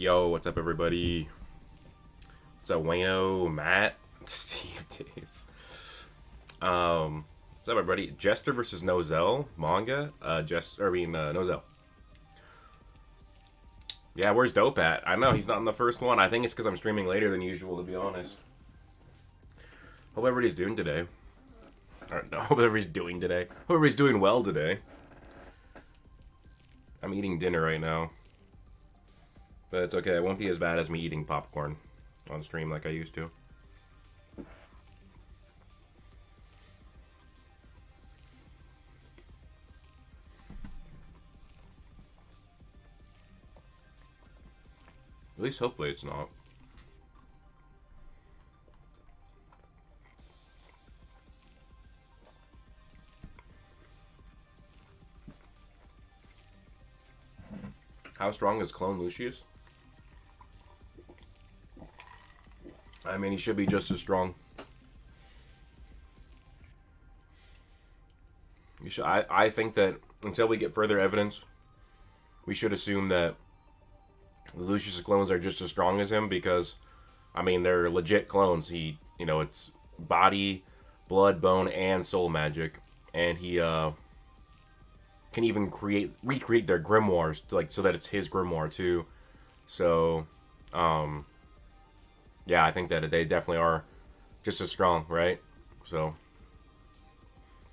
Yo, what's up, everybody? What's up, Wayno, Matt, Steve Days? What's up, everybody? Jester versus Nozel manga. Nozel. Yeah, where's Dope at? I know he's not in the first one. I think it's because I'm streaming later than usual, to be honest. Hope everybody's doing today. Or no, hope everybody's doing today. Hope everybody's doing well today. I'm eating dinner right now. But it's okay. It won't be as bad as me eating popcorn on stream like I used to. At least hopefully it's not. How strong is Clone Lucius? I mean, he should be just as strong. I think that until we get further evidence, we should assume that the Lucius clones are just as strong as him because, I mean, they're legit clones. It's body, blood, bone, and soul magic, and he can even recreate their grimoires so that it's his grimoire too. So, yeah, I think that they definitely are just as strong, right? So,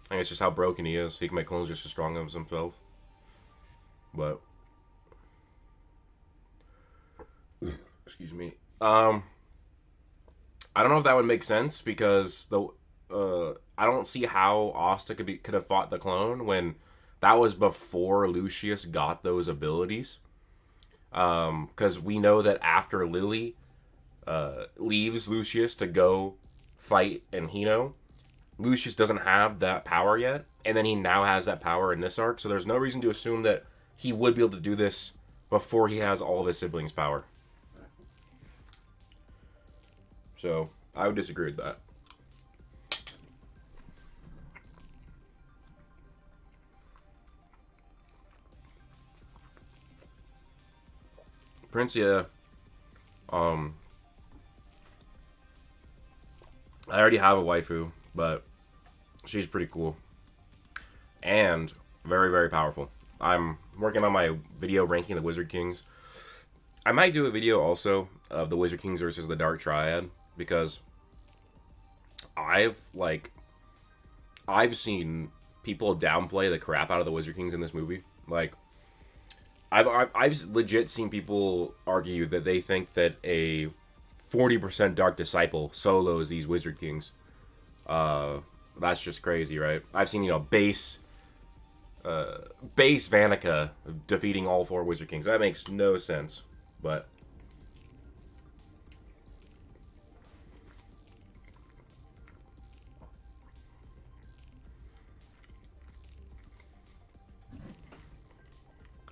I think it's just how broken he is. He can make clones just as strong as himself. But, excuse me. I don't know if that would make sense because I don't see how Asta could have fought the clone when that was before Lucius got those abilities. Because we know that after Lily leaves Lucius to go fight in Hino, Lucius doesn't have that power yet, and then he now has that power in this arc, so there's no reason to assume that he would be able to do this before he has all of his siblings' power. So, I would disagree with that. Princia, I already have a waifu, but she's pretty cool. And very, very powerful. I'm working on my video ranking the Wizard Kings. I might do a video also of the Wizard Kings versus the Dark Triad, because I've seen people downplay the crap out of the Wizard Kings in this movie. Like, I've legit seen people argue that they think that a 40% Dark Disciple solos these Wizard Kings. That's just crazy, right? I've seen, base Vanica defeating all 4 Wizard Kings. That makes no sense, but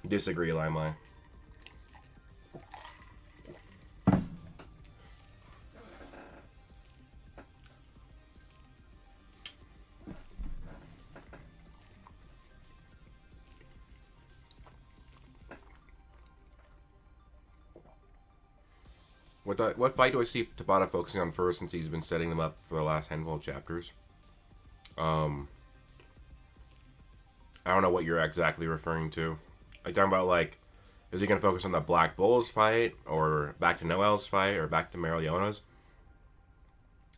disagree, Limelight. What fight do I see Tabata focusing on first, since he's been setting them up for the last handful of chapters? I don't know what you're exactly referring to. Are you talking about, is he going to focus on the Black Bulls fight, or back to Noel's fight, or back to Marilliona's?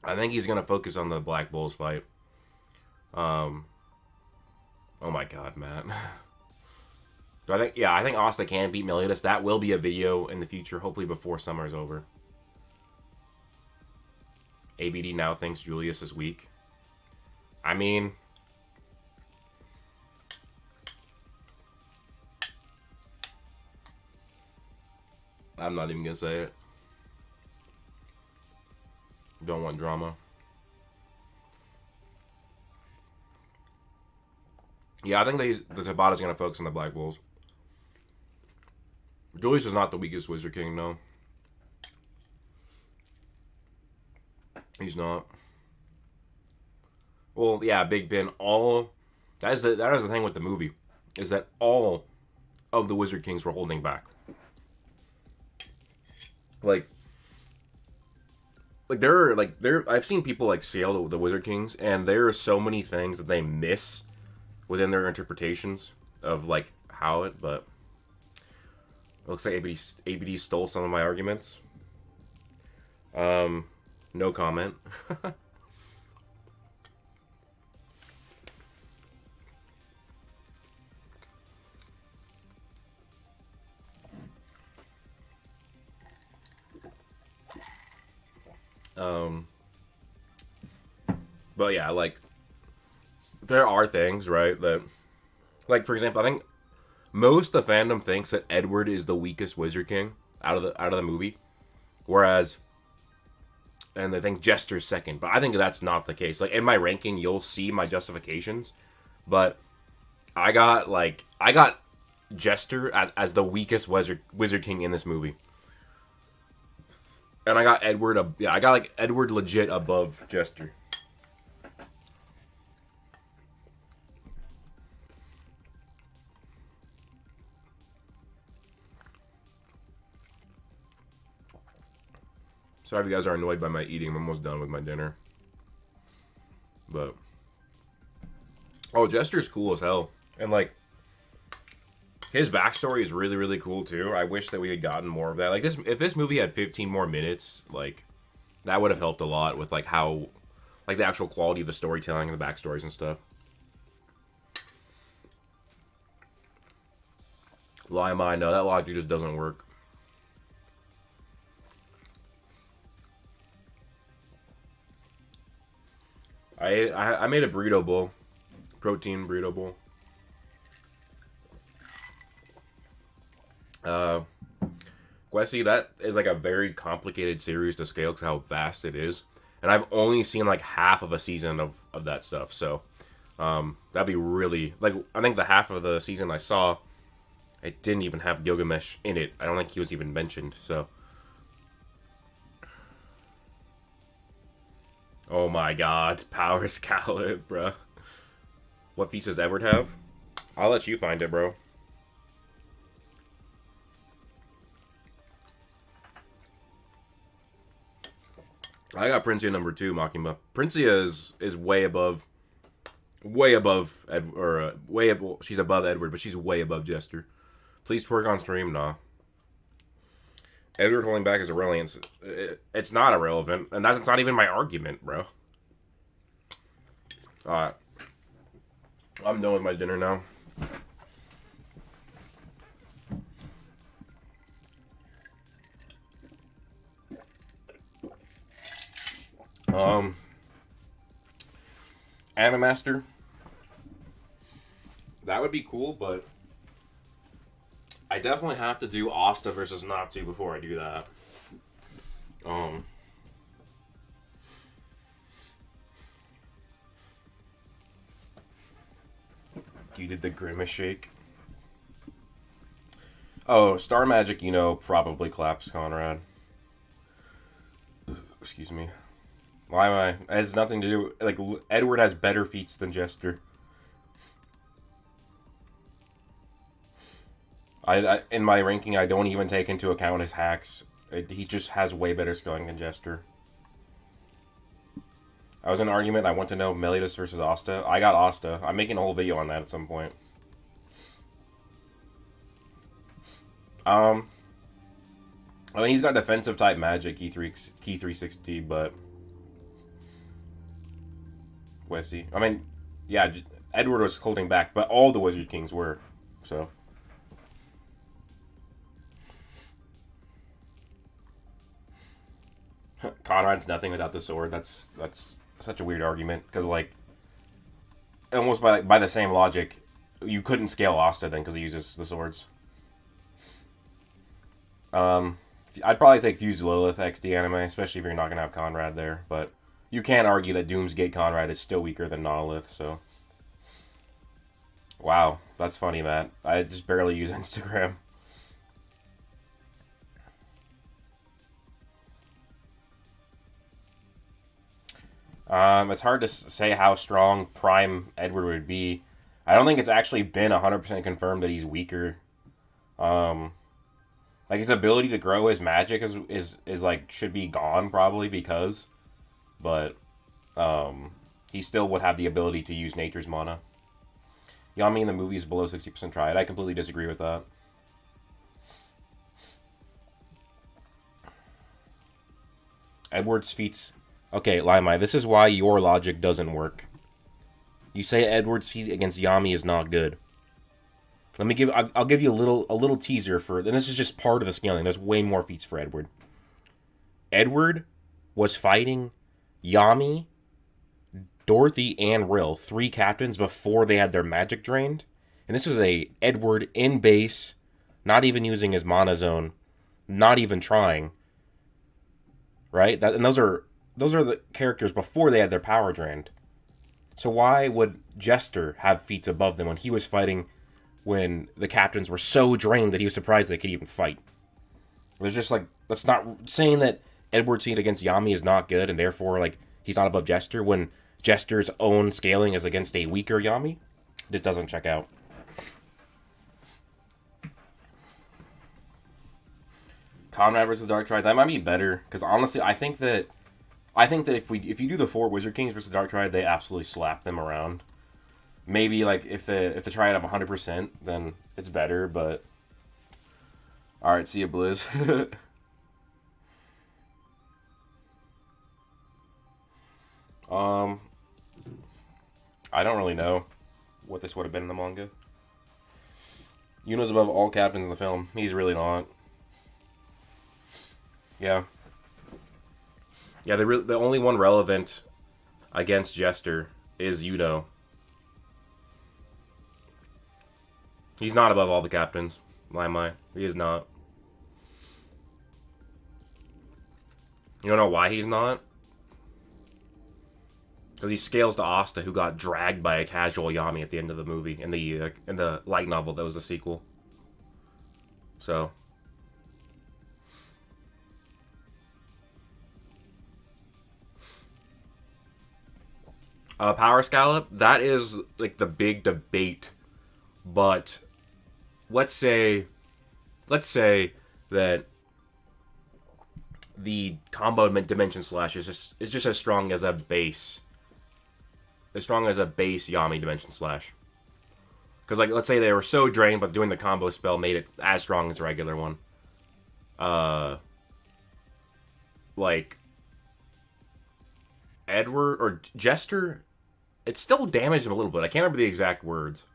I think he's going to focus on the Black Bulls fight. Oh my god, Matt. I think Asta can beat Meliodas. That will be a video in the future, hopefully before summer is over. ABD now thinks Julius is weak. I mean, I'm not even gonna say it. Don't want drama. Yeah, I think the Tabata's gonna focus on the Black Bulls. Julius is not the weakest Wizard King, no. He's not. Well, yeah, Big Ben. That is the thing with the movie, is that all of the Wizard Kings were holding back. Like there I've seen people like sail the Wizard Kings, and there are so many things that they miss within their interpretations of like how it. But it looks like ABD stole some of my arguments. No comment. um, but yeah, like there are things right that, like for example, I think most of the fandom thinks that Edward is the weakest Wizard King out of the movie, whereas and they think Jester's second. But I think that's not the case. Like in my ranking, you'll see my justifications, but I got Jester as the weakest Wizard King in this movie, and I got Edward. Yeah, I got like Edward legit above Jester. Sorry if you guys are annoyed by my eating. I'm almost done with my dinner. But oh, Jester's cool as hell, and like his backstory is really really cool too. I wish that we had gotten more of that. Like this, if this movie had 15 more minutes, like that would have helped a lot with like how, like the actual quality of the storytelling and the backstories and stuff. Lie am I? No, that logic just doesn't work. I made a burrito bowl, protein burrito bowl. Uh, Gwesi, that is like a very complicated series to scale because how vast it is, and I've only seen like half of a season of that stuff. So, that'd be really like I think the half of the season I saw, it didn't even have Gilgamesh in it. I don't think he was even mentioned. So, oh my God, Power Scallop, bro. What feats does Edward have? I'll let you find it, bro. I got Princia number two, Makima. Princia is way above Ed, or way well, she's above Edward, but she's way above Jester. Please twerk on stream, nah. Edward holding back is irrelevant. It's not irrelevant, and that's not even my argument, bro. All right, I'm done with my dinner now. Um, Animaster. That would be cool, but I definitely have to do Asta versus Natsu before I do that. Um, you did the Grimace shake. Oh, Star Magic, you know, probably claps Conrad. Excuse me. Why am I? It has nothing to do. Like Edward has better feats than Jester. I in my ranking, I don't even take into account his hacks. He just has way better skilling than Jester. I was in an argument. I want to know Meliodas versus Asta. I got Asta. I'm making a whole video on that at some point. Um, I mean, he's got defensive type magic, key 360, but let's see. I mean, yeah, Edward was holding back, but all the Wizard Kings were. So. Conrad's nothing without the sword. That's such a weird argument because like almost by the same logic, you couldn't scale Asta then because he uses the swords. I'd probably take Fused Lilith XD anime, especially if you're not gonna have Conrad there. But you can't argue that Doomsgate Conrad is still weaker than Monolith. So, wow, that's funny, Matt. I just barely use Instagram. It's hard to say how strong Prime Edward would be. I don't think it's actually been 100% confirmed that he's weaker. Um, Like his ability to grow his magic is like should be gone probably because, but he still would have the ability to use nature's mana. Yami in the movie is below 60% tried. I completely disagree with that. Edward's feats. Okay, Limai, this is why your logic doesn't work. You say Edward's feat against Yami is not good. Let me give. I'll give you a little teaser for. And this is just part of the scaling. There's way more feats for Edward. Edward was fighting Yami, Dorothy, and Rill, 3 captains before they had their magic drained. And this was a Edward in base, not even using his mana zone, not even trying. Right? And those are the characters before they had their power drained. So why would Jester have feats above them when he was fighting when the captains were so drained that he was surprised they could even fight? There's just like, that's not saying that Edward's feat against Yami is not good and therefore like he's not above Jester when Jester's own scaling is against a weaker Yami. This doesn't check out. Conrad versus Dark Triad, that might be better because honestly, I think that if you do the 4 Wizard Kings versus Dark Triad, they absolutely slap them around. Maybe like if the Triad have 100%, then it's better. But all right, see you, Blizz. I don't really know what this would have been in the manga. Yuno's above all captains in the film. He's really not. Yeah. Yeah, the only one relevant against Jester is Yuno. He's not above all the captains. My. He is not. You don't know why he's not? Because he scales to Asta, who got dragged by a casual Yami at the end of the movie, in the light novel that was the sequel. So... Power Scallop, that is like the big debate, but let's say that the combo Dimension Slash is just as strong as a base, Yami Dimension Slash. Because like let's say they were so drained, but doing the combo spell made it as strong as the regular one. Like Edward or Jester. It still damaged him a little bit. I can't remember the exact words.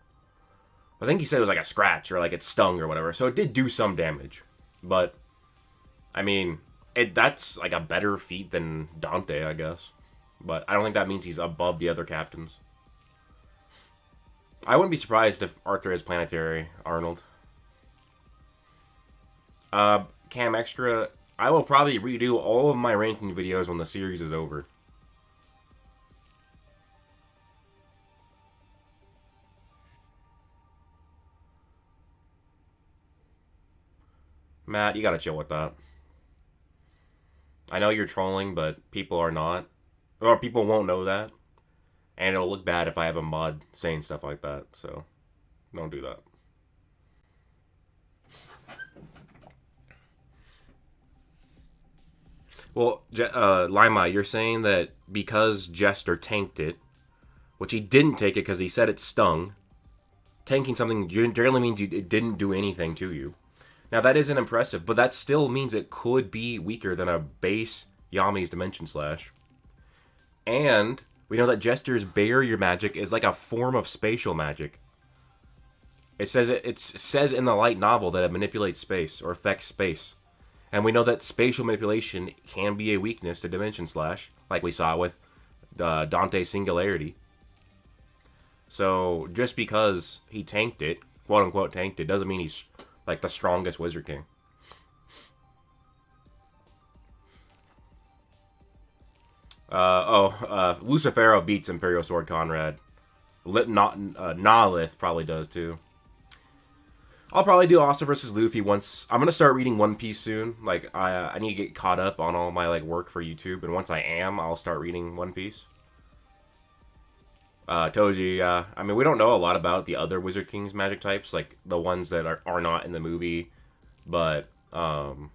I think he said it was like a scratch or like it stung or whatever. So it did do some damage. But, I mean, that's like a better feat than Dante, I guess. But I don't think that means he's above the other captains. I wouldn't be surprised if Arthur is planetary, Arnold. Cam Extra, I will probably redo all of my ranking videos when the series is over. Matt, you gotta chill with that. I know you're trolling, but people are not. Or people won't know that. And it'll look bad if I have a mod saying stuff like that, so don't do that. Well, Lima, you're saying that because Jester tanked it, which he didn't take it because he said it stung, tanking something generally means it didn't do anything to you. Now, that isn't impressive, but that still means it could be weaker than a base Yami's Dimension Slash. And we know that Jester's barrier magic is like a form of spatial magic. It says in the light novel that it manipulates space or affects space. And we know that spatial manipulation can be a weakness to Dimension Slash, like we saw with Dante's Singularity. So, just because he tanked it, quote-unquote tanked it, doesn't mean he's like the strongest Wizard King. Lucifero beats Imperial Sword Conrad. Nalith probably does too. I'll probably do Asta versus Luffy once. I'm gonna start reading One Piece soon. Like I need to get caught up on all my like work for YouTube, and once I am, I'll start reading One Piece. Toji, I mean, we don't know a lot about the other Wizard King's magic types, like the ones that are not in the movie, but Um,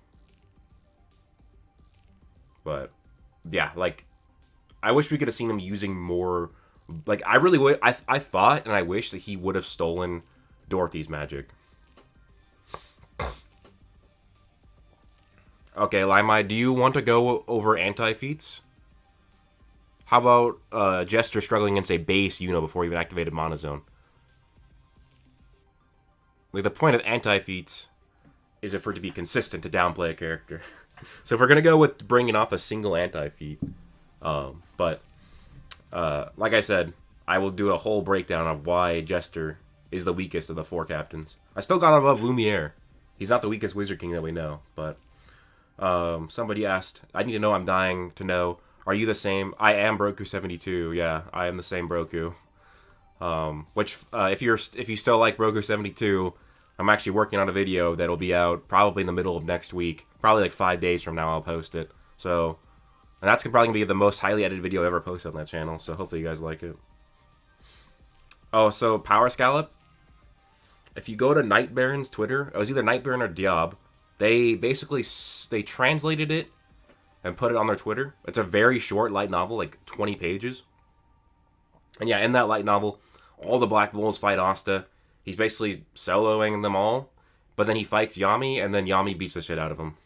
but yeah, like I wish we could have seen him using more. Like I really would. I thought and I wish that he would have stolen Dorothy's magic. Okay, Limai, do you want to go over anti-feats? How about Jester struggling against a base Uno before he even activated Monozone? Like, the point of anti-feats is for it to be consistent to downplay a character. So if we're going to go with bringing off a single anti-feat, but like I said, I will do a whole breakdown of why Jester is the weakest of the 4 captains. I still got him above Lumiere. He's not the weakest Wizard King that we know, but somebody asked, I need to know, I'm dying to know, are you the same? I am Broku 72. Yeah, I am the same Broku. Which if you still like Broku 72, I'm actually working on a video that'll be out probably in the middle of next week. Probably like 5 days from now I'll post it. So, and that's probably going to be the most highly edited video I've ever posted on that channel. So hopefully you guys like it. Oh, so Power Scallop. If you go to Night Baron's Twitter, it was either Night Baron or Diab. They basically they translated it and put it on their Twitter. It's a very short light novel, like 20 pages. And yeah, in that light novel, all the Black Bulls fight Asta. He's basically soloing them all, but then he fights Yami, and then Yami beats the shit out of him.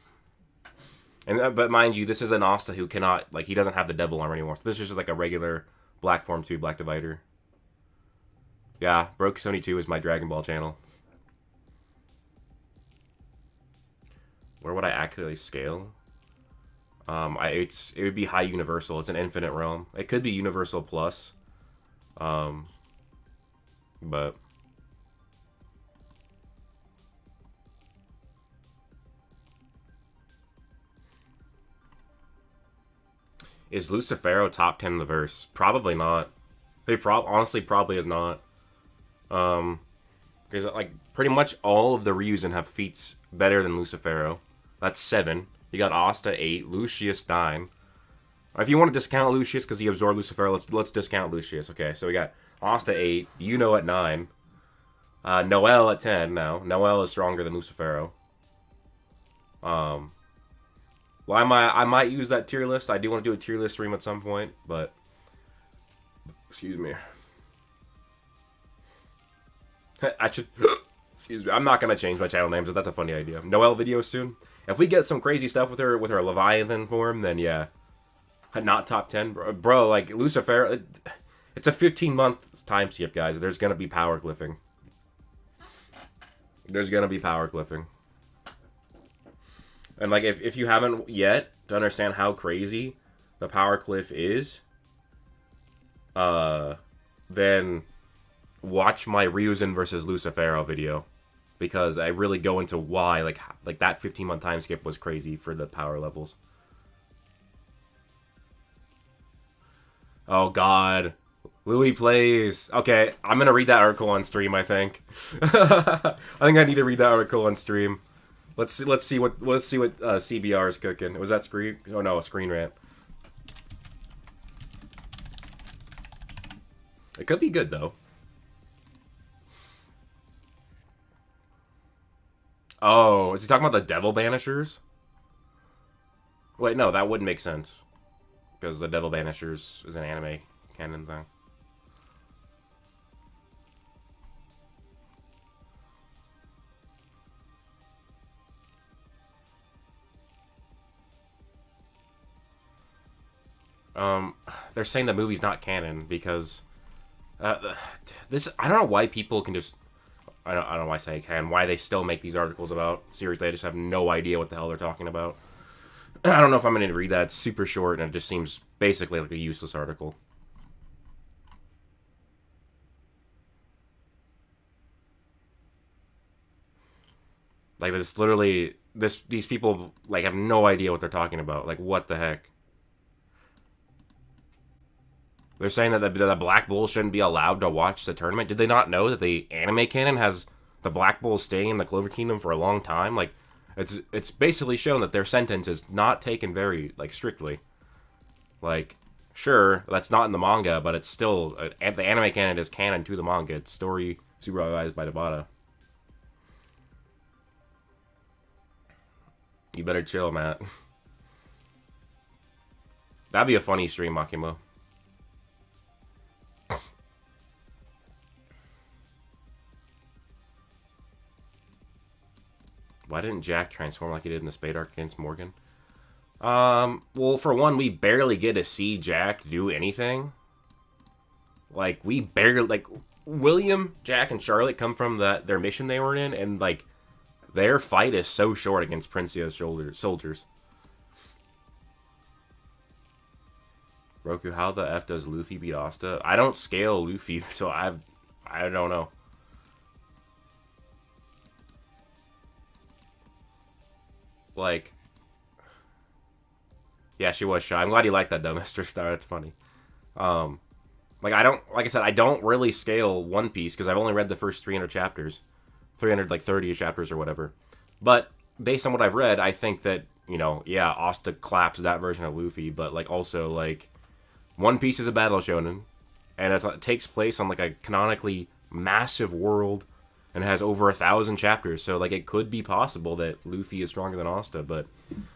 And but mind you, this is an Asta who cannot, like, he doesn't have the Devil Arm anymore. So this is just like a regular Black Form 2 Black Divider. Yeah, Broku 72 is my Dragon Ball channel. Where would I actually scale? It would be High Universal. It's an infinite realm. It could be Universal Plus. But is Lucifero top 10 in the verse? Probably not. He honestly probably is not. Because like pretty much all of the Ryuzen have feats better than Lucifero. That's 7. You got Asta 8, Lucius 9. If you want to discount Lucius because he absorbed Lucifero, let's discount Lucius. Okay, so we got Asta 8, Yuno at 9, Noel at 10 now. Noel is stronger than Lucifero. Well, I might use that tier list. I do want to do a tier list stream at some point, but excuse me. I should excuse me. I'm not gonna change my channel name, so that's a funny idea. Noel videos soon. If we get some crazy stuff with her Leviathan form, then yeah. Not top 10, bro. Like Lucifer, it's a 15-month time skip, guys. There's gonna be power glyphing. There's gonna be power glyphing. And like if you haven't yet to understand how crazy the power cliff is, then watch my Ryuzen versus Lucifero video, because I really go into why like that 15-month time skip was crazy for the power levels. Oh God, Louis plays. Okay, I'm gonna read that article on stream. I think. I think I need to read that article on stream. Let's see what CBR is cooking. Was that screen? Oh no, a Screen Rant. It could be good though. Oh, is he talking about the Devil Banishers? Wait, no, that wouldn't make sense. Because the Devil Banishers is an anime canon thing. They're saying the movie's not canon because this. I don't know why people can just. I don't know why I say can. Why they still make these articles about series? They just have no idea what the hell they're talking about. I don't know if I'm going to read that. It's super short, and it just seems basically like a useless article. Like, this literally... These people, like, have no idea what they're talking about. Like, what the heck? They're saying that the Black Bulls shouldn't be allowed to watch the tournament. Did they not know that the anime canon has the Black Bulls staying in the Clover Kingdom for a long time? Like, it's basically shown that their sentence is not taken very, like, strictly. Like, sure, that's not in the manga, but it's still... the anime canon is canon to the manga. It's story supervised by Tabata. You better chill, Matt. That'd be a funny stream, Makimo. Why didn't Jack transform like he did in the Spade arc against Morgan? Well, for one, we barely get to see Jack do anything. Like, we barely, like, William, Jack, and Charlotte come from their mission they were in, and, like, their fight is so short against Princia's soldiers. Broku, how the F does Luffy beat Asta? I don't scale Luffy, so I don't know. Like, yeah, she was shy. I'm glad you liked that though, Mr. Star. That's funny. Like I said, I don't really scale One Piece because I've only read the first 300 chapters, 330 chapters or whatever. But based on what I've read, I think that, you know, yeah, Asta claps that version of Luffy, but like also like One Piece is a battle shonen, and it takes place on like a canonically massive world and has over 1,000 chapters, so like it could be possible that Luffy is stronger than Asta, but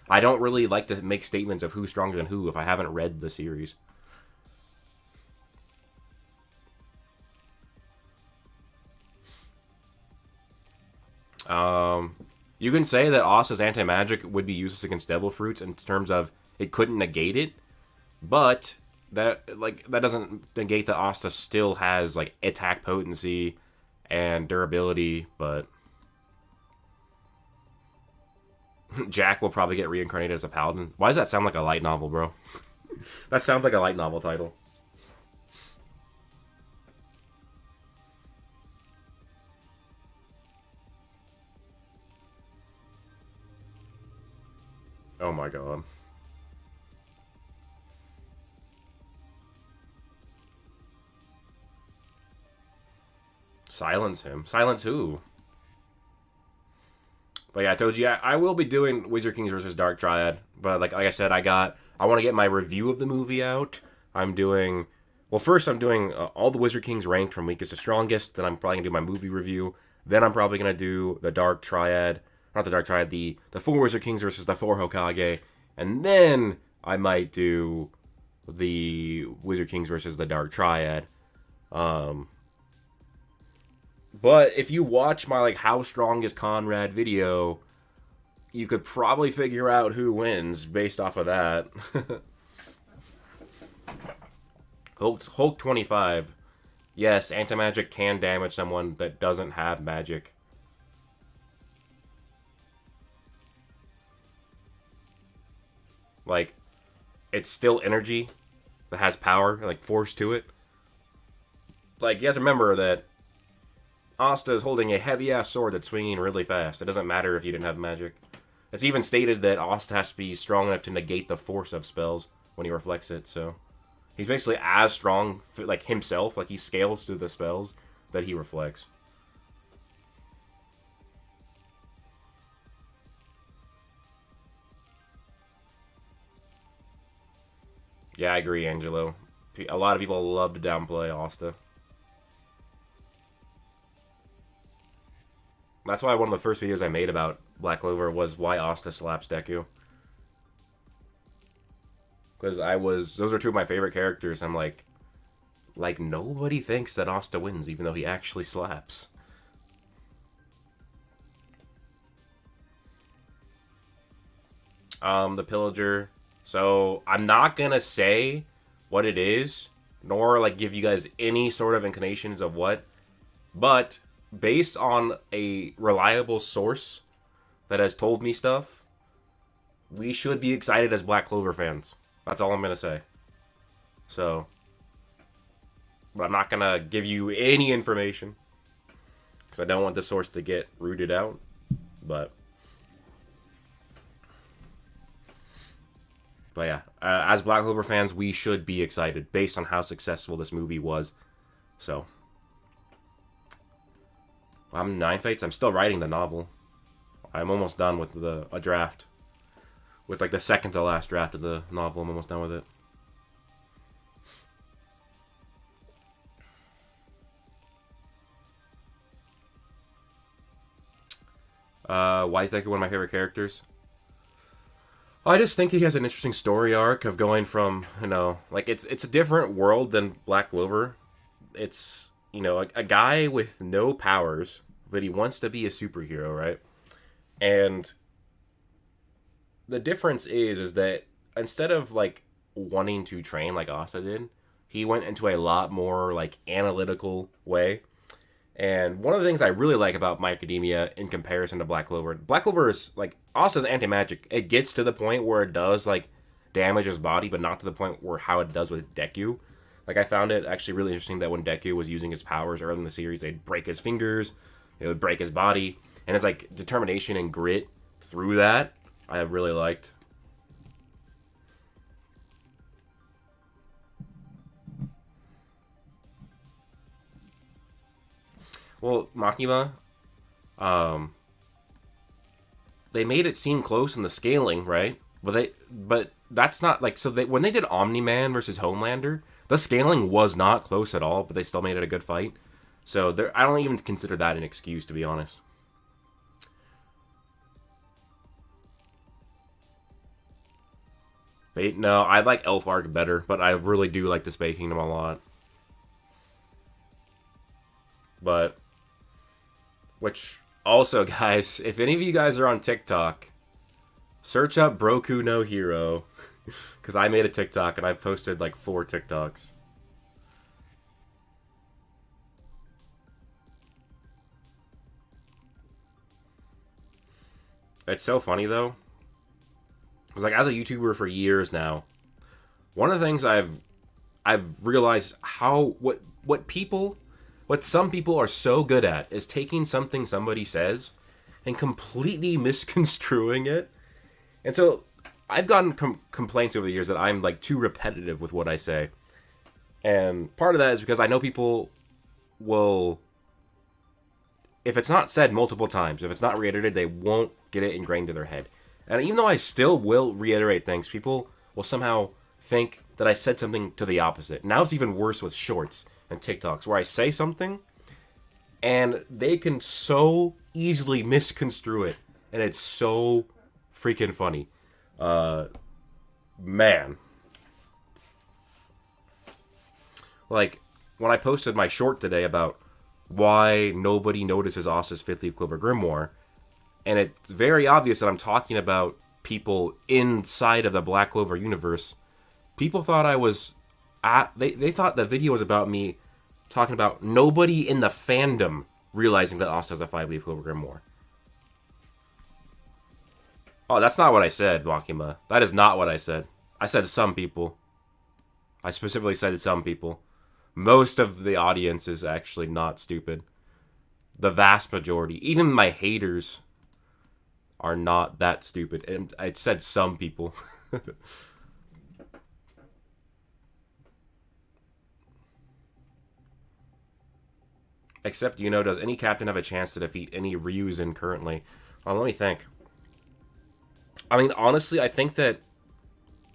I don't really like to make statements of who's stronger than who if I haven't read the series. You can say that Asta's anti-magic would be useless against devil fruits in terms of it couldn't negate it, but that doesn't negate that Asta still has like attack potency and durability, but Jack will probably get reincarnated as a paladin. Why does that sound like a light novel, bro? That sounds like a light novel title. Oh my god. Silence him. Silence who? But yeah, I told you I will be doing Wizard Kings versus Dark Triad. But like I said, I want to get my review of the movie out. Well, first I'm doing all the Wizard Kings ranked from weakest to strongest. Then I'm probably gonna do my movie review. Then I'm probably gonna do the Dark Triad, not the Dark Triad, the 4 Wizard Kings versus the 4 Hokage, and then I might do the Wizard Kings versus the Dark Triad. But if you watch my like how strong is Conrad video, you could probably figure out who wins based off of that. Hulk 25. Yes, anti-magic can damage someone that doesn't have magic. Like, it's still energy that has power, like force to it. Like, you have to remember that Asta is holding a heavy-ass sword that's swinging really fast. It doesn't matter if you didn't have magic. It's even stated that Asta has to be strong enough to negate the force of spells when he reflects it, so he's basically as strong, like, himself. Like, he scales to the spells that he reflects. Yeah, I agree, Angelo. A lot of people love to downplay Asta. That's why one of the first videos I made about Black Clover was why Asta slaps Deku. Because those are two of my favorite characters. I'm like nobody thinks that Asta wins, even though he actually slaps. The Pillager. So, I'm not gonna say what it is, nor like give you guys any sort of inclinations of what, but based on a reliable source that has told me stuff, we should be excited as Black Clover fans. That's all I'm going to say. So, but I'm not going to give you any information because I don't want the source to get rooted out. But yeah, as Black Clover fans, we should be excited based on how successful this movie was. So, I'm 9 Fates. I'm still writing the novel. I'm almost done with a draft. With like the second to last draft of the novel. I'm almost done with it. Why is Deku one of my favorite characters? I just think he has an interesting story arc of going from, like it's a different world than Black Clover. It's, a guy with no powers, but he wants to be a superhero, right? And the difference is that instead of like wanting to train like Asta did, he went into a lot more like analytical way. And one of the things I really like about My Academia in comparison to Black Clover is like Asta's anti magic. It gets to the point where it does like damage his body, but not to the point where how it does with Deku. Like I found it actually really interesting that when Deku was using his powers early in the series, they'd break his fingers, it would break his body, and his like determination and grit through that, I really liked. Well, Makima, um, they made it seem close in the scaling, right? But that's not like so. When they did Omni Man versus Homelander, the scaling was not close at all, but they still made it a good fight. So I don't even consider that an excuse, to be honest. No, I like Elf Arc better, but I really do like the Space Kingdom a lot. But which also, guys, if any of you guys are on TikTok, search up Broku no Hero, because I made a TikTok and I've posted like 4 TikToks. It's so funny though. Because like as a YouTuber for years now, one of the things I've realized how what some people are so good at is taking something somebody says and completely misconstruing it. And so I've gotten complaints over the years that I'm like too repetitive with what I say. And part of that is because I know people will, if it's not said multiple times, if it's not reiterated, they won't get it ingrained in their head. And even though I still will reiterate things, people will somehow think that I said something to the opposite. Now it's even worse with shorts and TikToks, where I say something and they can so easily misconstrue it, and it's so freaking funny. Man. Like, when I posted my short today about why nobody notices Asta's Fifth Leaf Clover Grimoire, and it's very obvious that I'm talking about people inside of the Black Clover universe, people thought I was they thought the video was about me talking about nobody in the fandom realizing that Asta has a 5-leaf Clover Grimoire. Oh, that's not what I said, Wakima. That is not what I said. I said some people. I specifically said some people. Most of the audience is actually not stupid. The vast majority, even my haters, are not that stupid. And I said some people. Except, does any captain have a chance to defeat any Ryuzen currently? Well, let me think. I mean, honestly, I think that,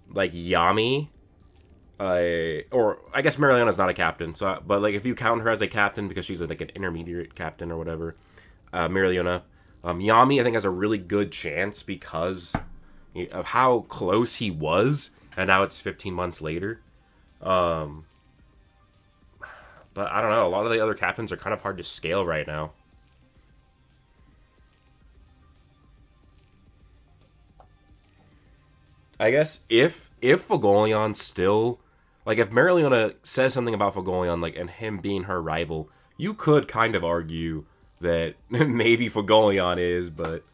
like, Yami, or I guess Marilena's not a captain, but, like, if you count her as a captain because she's, like, an intermediate captain or whatever, Marilena, Yami, I think, has a really good chance because of how close he was, and now it's 15 months later. But I don't know. A lot of the other captains are kind of hard to scale right now. I guess if Fagolion still, like, if Marileona says something about Fagolion, like, and him being her rival, you could kind of argue that maybe Fagolion is, but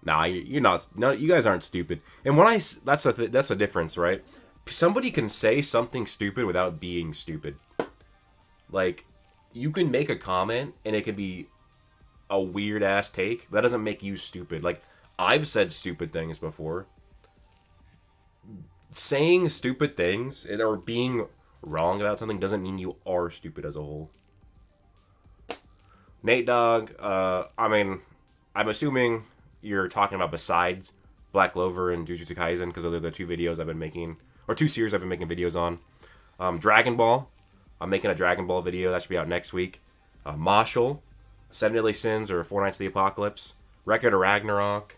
nah, you're not. No, you guys aren't stupid. And when that's the difference, right? Somebody can say something stupid without being stupid. Like, you can make a comment and it can be a weird ass take. That doesn't make you stupid. Like, I've said stupid things before. Saying stupid things or being wrong about something doesn't mean you are stupid as a whole. Nate Dogg, I mean, I'm assuming you're talking about besides Black Clover and Jujutsu Kaisen, because those are the 2 videos I've been making, or 2 series I've been making videos on. Dragon Ball, I'm making a Dragon Ball video. That should be out next week. Marshall, 7 Deadly Sins or 4 Nights of the Apocalypse. Record of Ragnarok.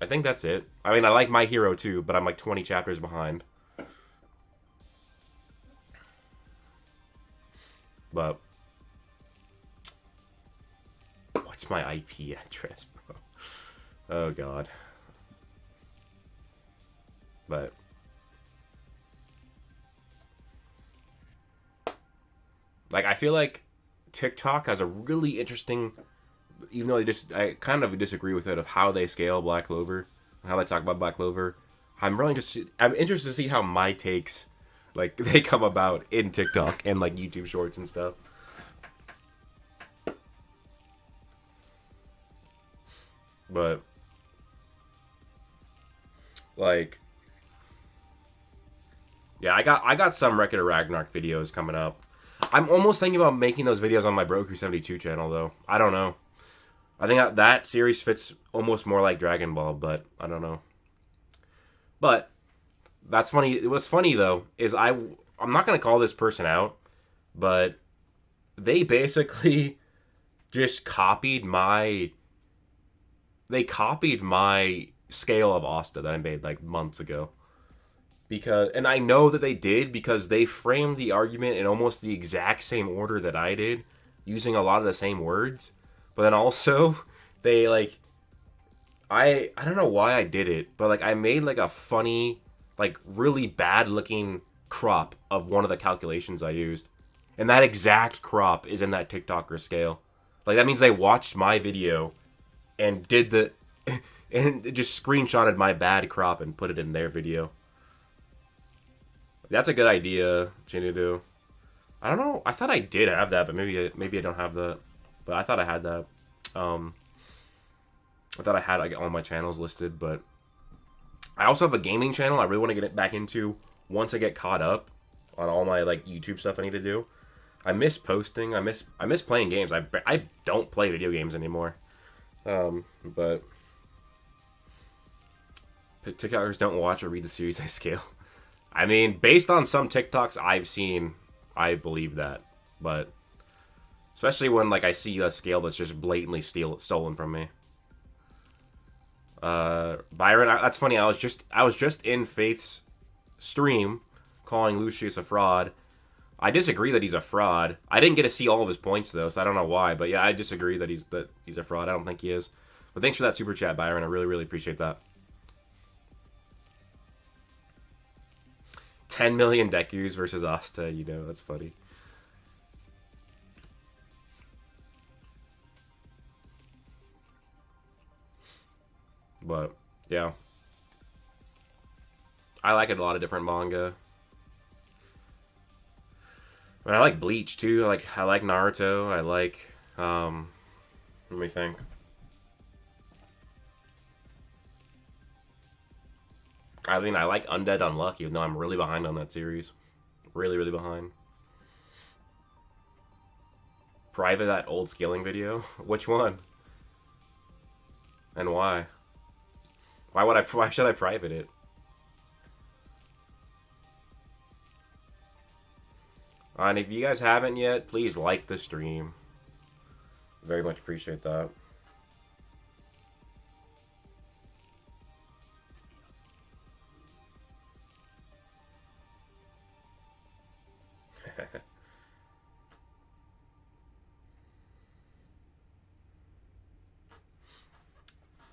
I think that's it. I mean, I like My Hero too, but I'm like 20 chapters behind. But what's my IP address, bro? Oh god. But like, I feel like TikTok has a really interesting, even though I kind of disagree with it, of how they scale Black Clover, how they talk about Black Clover. I'm interested to see how my takes, like, they come about in TikTok and like YouTube Shorts and stuff. But like, yeah, I got some Record of Ragnarok videos coming up. I'm almost thinking about making those videos on my Broku 72 channel though. I don't know. I think that series fits almost more like Dragon Ball, but I don't know. But that's funny. It was funny though. I'm not gonna call this person out, but they basically just copied my scale of Asta that I made like months ago. And I know that they did because they framed the argument in almost the exact same order that I did, using a lot of the same words. But then also, they like, I don't know why I did it, but like I made like a funny, like really bad looking crop of one of the calculations I used, and that exact crop is in that TikToker scale. Like that means they watched my video and did the and just screenshotted my bad crop and put it in their video. That's a good idea, Chinidu. I don't know. I thought I did have that, but maybe I don't have that. But I thought I had that. I thought I had like all my channels listed, but I also have a gaming channel I really want to get it back into once I get caught up on all my like YouTube stuff I need to do. I miss posting. I miss playing games. I don't play video games anymore. But TikTokers don't watch or read the series I scale. I mean, based on some TikToks I've seen, I believe that. But especially when like I see a scale that's just blatantly stolen from me. Byron, that's funny. I was just in Faith's stream calling Lucius a fraud. I disagree that he's a fraud. I didn't get to see all of his points though, so I don't know why. But yeah, I disagree that he's a fraud. I don't think he is. But thanks for that super chat, Byron. I really appreciate that. 10 million Dekus versus Asta, that's funny. But yeah, I like a lot of different manga. I mean, I like Bleach too. I like Naruto. I like let me think. I mean, I like Undead Unluck, even though I'm really behind on that series. Really behind. Private that old scaling video? Which one? And why? Why should I private it? And if you guys haven't yet, please like the stream. Very much appreciate that.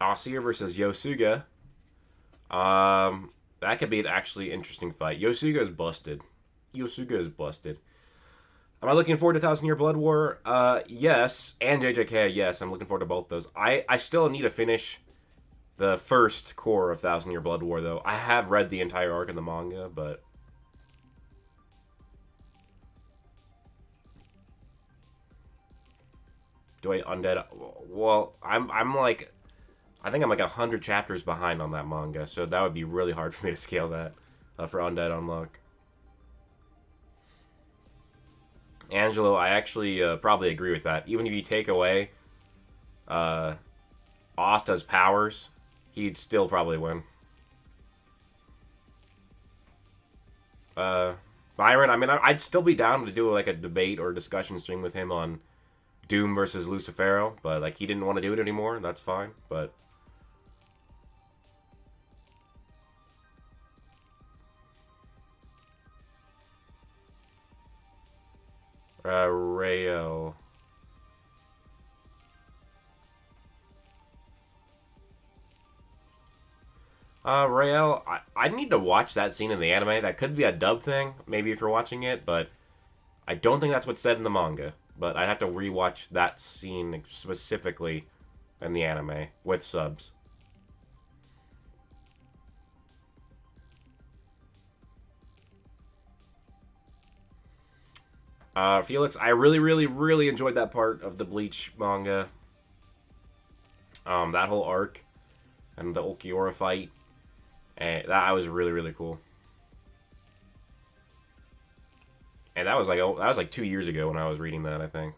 Aussie versus Yosuga. That could be an actually interesting fight. Yosuga is busted. Am I looking forward to 1,000 Year Blood War? Yes. And JJK, yes. I'm looking forward to both those. I still need to finish the first core of 1,000 Year Blood War, though. I have read the entire arc in the manga, but do I undead? Well, I'm like, I think I'm like 100 chapters behind on that manga, so that would be really hard for me to scale that for Undead Unlock. Angelo, I actually probably agree with that. Even if you take away Asta's powers, he'd still probably win. Byron, I mean, I'd still be down to do like a debate or discussion stream with him on Doom versus Lucifero, but like he didn't want to do it anymore. That's fine, but Rayo. Rael, I need to watch that scene in the anime. That could be a dub thing, maybe if you're watching it, but I don't think that's what's said in the manga. But I'd have to rewatch that scene specifically in the anime with subs. Felix, I really, really, really enjoyed that part of the Bleach manga. That whole arc and the Ulquiorra fight. And that was really, really cool. And that was like 2 years ago when I was reading that, I think.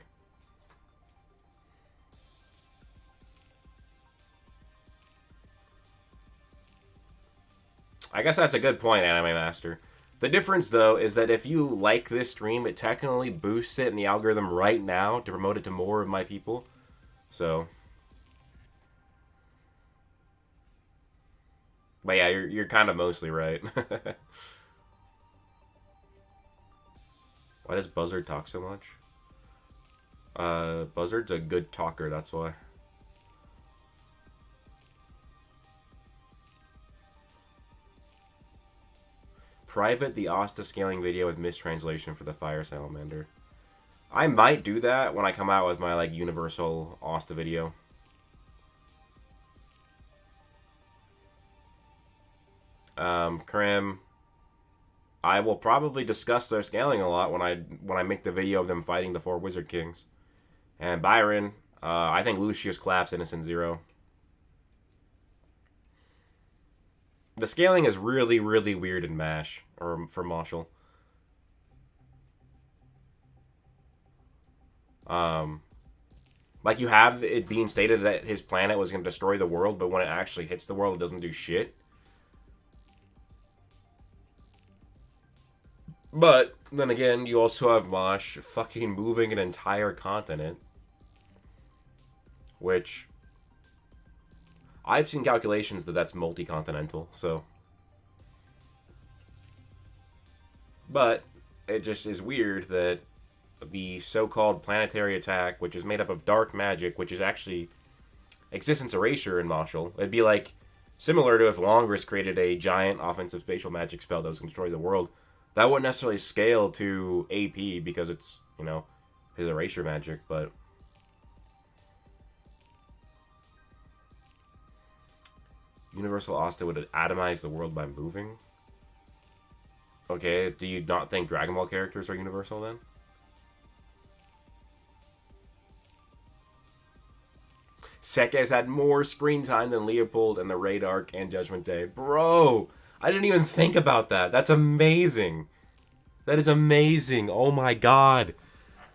I guess that's a good point, Anime Master. The difference, though, is that if you like this stream, it technically boosts it in the algorithm right now to promote it to more of my people. So, but yeah, you're kind of mostly right. Why does Buzzard talk so much? Buzzard's a good talker, that's why. Private the Asta scaling video with mistranslation for the Fire Salamander. I might do that when I come out with my like universal Asta video. Krim, I will probably discuss their scaling a lot when I make the video of them fighting the 4 Wizard Kings. And Byron, I think Lucius claps Innocent Zero. The scaling is really, really weird in MASH, or for Marshall. Like you have it being stated that his planet was going to destroy the world, but when it actually hits the world, it doesn't do shit. But, then again, you also have Mosh fucking moving an entire continent. Which, I've seen calculations that that's multi-continental, so. But, it just is weird that the so-called planetary attack, which is made up of dark magic, which is actually existence erasure in Marshall. It'd be like, similar to if Longris created a giant offensive spatial magic spell that was going to destroy the world. That wouldn't necessarily scale to AP because it's, you know, his erasure magic, but... Universal Asta would atomize the world by moving? Okay, do you not think Dragon Ball characters are universal then? Seke's had more screen time than Leopold and the Raid Arc and Judgment Day. Bro! I didn't even think about that. That's amazing. That is amazing. Oh my god.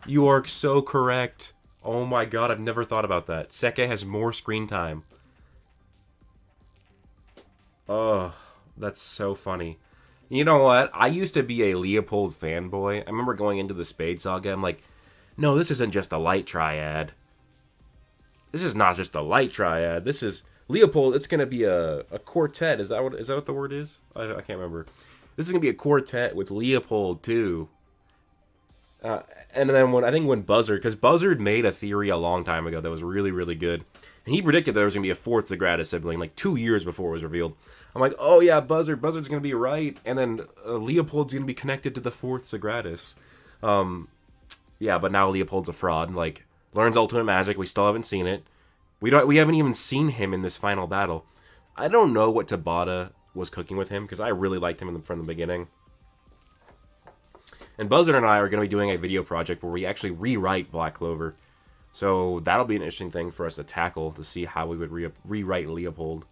You are so correct. Oh my god, I've never thought about that. Seke has more screen time. Oh, that's so funny. You know what? I used to be a Leopold fanboy. I remember going into the Spade Saga. I'm like, no, this isn't just a light triad. This is not just a light triad. This is... Leopold, it's going to be a quartet. Is that what the word is? I can't remember. This is going to be a quartet with Leopold, too. And then when Buzzard... Because Buzzard made a theory a long time ago that was really, really good. And he predicted there was going to be a 4th Sagrada sibling, like 2 years before it was revealed. I'm like, oh yeah, Buzzard's going to be right. And then Leopold's going to be connected to the 4th Sagradas. Yeah, but now Leopold's a fraud. Like, learns ultimate magic. We still haven't seen it. We haven't even seen him in this final battle. I don't know what Tabata was cooking with him, because I really liked him from the beginning. And Buzzard and I are going to be doing a video project where we actually rewrite Black Clover. So that'll be an interesting thing for us to tackle, to see how we would rewrite Leopold.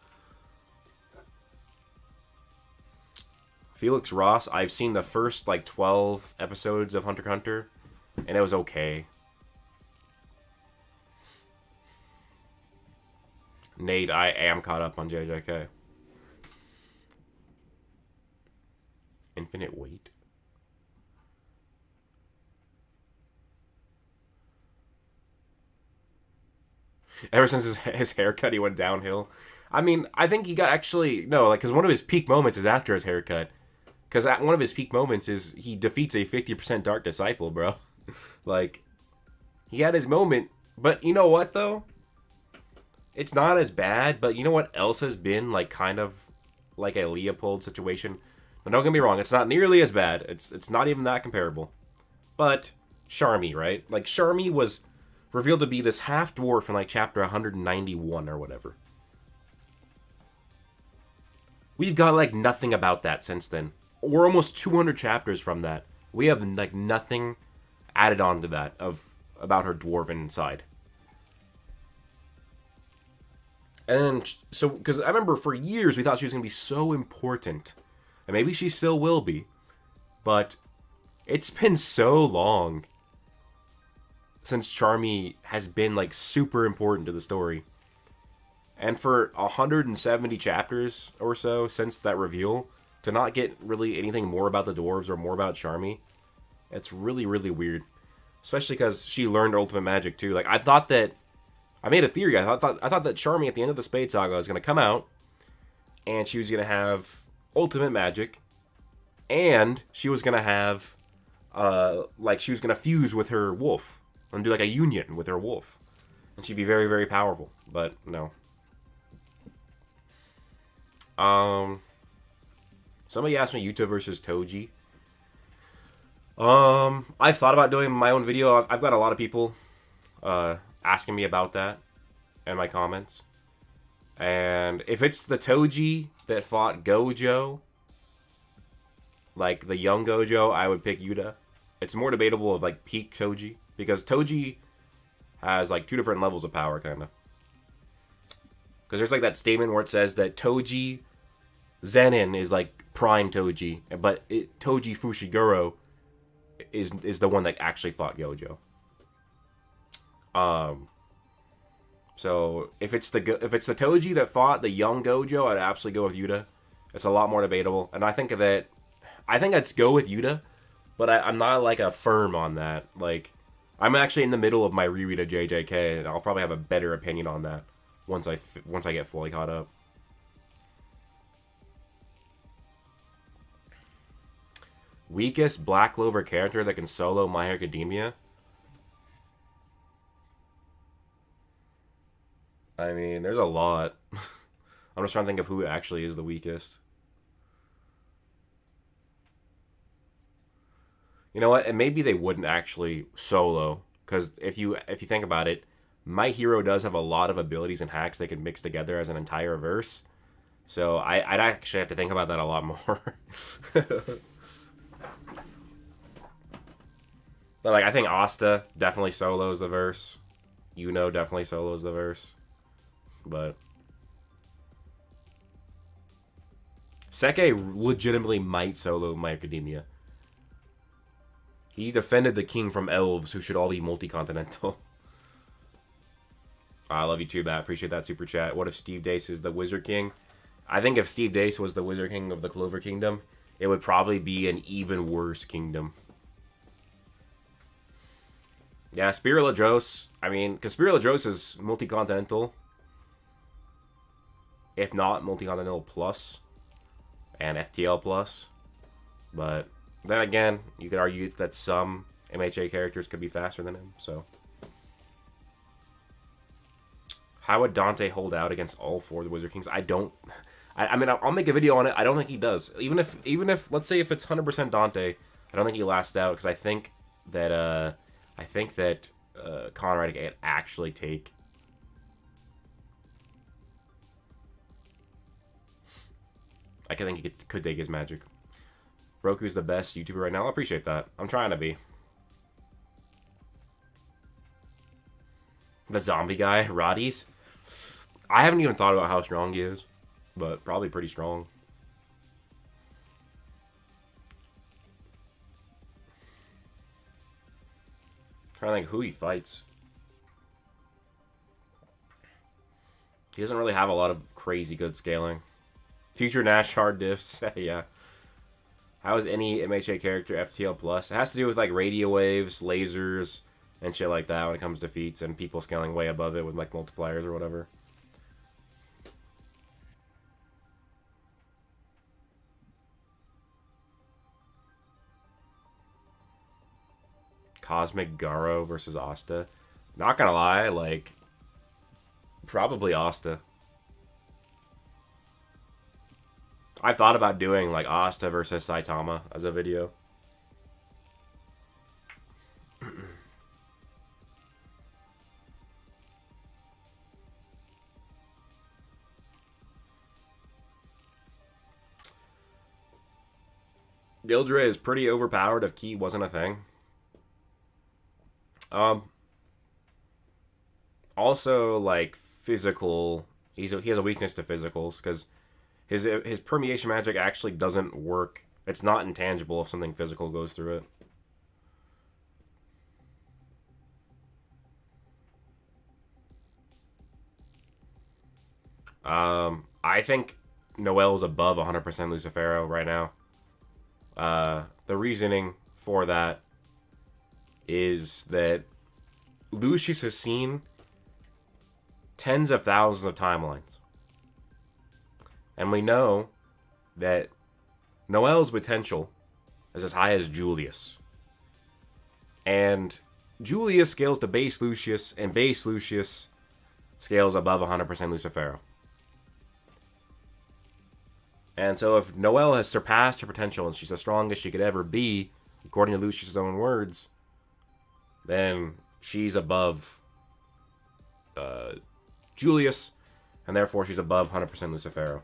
Felix Ross, I've seen the first, 12 episodes of Hunter x Hunter, and it was okay. Nate, I am caught up on JJK. Infinite Weight. Ever since his haircut, he went downhill. I mean, I think he got because one of his peak moments is after his haircut. Because one of his peak moments is he defeats a 50% Dark Disciple, bro. Like, he had his moment, but you know what though? It's not as bad, but you know what else has been like kind of like a Leopold situation? Now, don't get me wrong, it's not nearly as bad. It's not even that comparable. But Charmy, right? Like Charmy was revealed to be this half dwarf in like chapter 191 or whatever. We've got like nothing about that since then. We're almost 200 chapters from that. We have like nothing added on to that of about her dwarven side. And then, so, because I remember for years we thought she was going to be so important. And maybe she still will be. But it's been so long since Charmy has been, like, super important to the story. And for 170 chapters or so since that reveal, to not get really anything more about the dwarves or more about Charmy, it's really, really weird. Especially because she learned ultimate magic, too. Like, I thought that... I made a theory. I thought that Charmy at the end of the Spade Saga was going to come out, and she was going to have ultimate magic, and she was going to have, like, she was going to fuse with her wolf, and do, like, a union with her wolf. And she'd be very, very powerful. But, no. Somebody asked me Yuta versus Toji. I've thought about doing my own video. I've got a lot of people, asking me about that in my comments. And if it's the Toji that fought Gojo, like the young Gojo, I would pick Yuta. It's more debatable of like peak Toji, because Toji has like 2 different levels of power, kind of. Because there's like that statement where it says that Toji Zenin is like prime Toji, but Toji Fushiguro is the one that actually fought Gojo. So if it's the Toji that fought the young Gojo, I'd absolutely go with Yuta. It's a lot more debatable, and I think I'd go with Yuta, but I'm not like a firm on that. Like, I'm actually in the middle of my reread of JJK, and I'll probably have a better opinion on that once I get fully caught up. Weakest Black Clover character that can solo My Hero Academia? I mean, there's a lot. I'm just trying to think of who actually is the weakest. You know what? And maybe they wouldn't actually solo, because if you think about it, My Hero does have a lot of abilities and hacks they can mix together as an entire verse. So I'd actually have to think about that a lot more. But like, I think Asta definitely solos the verse. Yuno definitely solos the verse. But Seke legitimately might solo My Academia. He defended the king from elves who should all be multi-continental. I love you too, Matt. Appreciate that super chat. What if Steve Dace is the Wizard King? I think if Steve Dace was the Wizard King of the Clover Kingdom, it would probably be an even worse kingdom. Yeah, Spirit Ladros. I mean, because Spirit Ladros is multi-continental. If not multi-continental plus. And FTL plus. But then again, you could argue that some MHA characters could be faster than him, so. How would Dante hold out against all 4 of the Wizard Kings? I mean, I'll make a video on it. I don't think he does. Even if let's say if it's 100% Dante, I don't think he lasts out, because I think that Conrad can actually take. I think he could take his magic. Broku's the best YouTuber right now. I appreciate that. I'm trying to be. The zombie guy, Roddy's. I haven't even thought about how strong he is, but probably pretty strong. Trying to think who he fights. He doesn't really have a lot of crazy good scaling. Future Nash hard diffs. Yeah. How is any MHA character FTL plus? It has to do with like radio waves, lasers, and shit like that when it comes to feats and people scaling way above it with like multipliers or whatever. Cosmic Garo versus Asta. Not gonna lie, like, probably Asta. I thought about doing, like, Asta versus Saitama as a video. Gildre is pretty overpowered if Ki wasn't a thing. Also, like, physical... he has a weakness to physicals, because his permeation magic actually doesn't work. It's not intangible if something physical goes through it. I think Noelle's above 100% Lucifero right now. The reasoning for that is that Lucius has seen tens of thousands of timelines. And we know that Noelle's potential is as high as Julius. And Julius scales to base Lucius, and base Lucius scales above 100% Lucifero. And so if Noelle has surpassed her potential and she's the strongest she could ever be, according to Lucius' own words, then she's above Julius, and therefore she's above 100% Lucifero.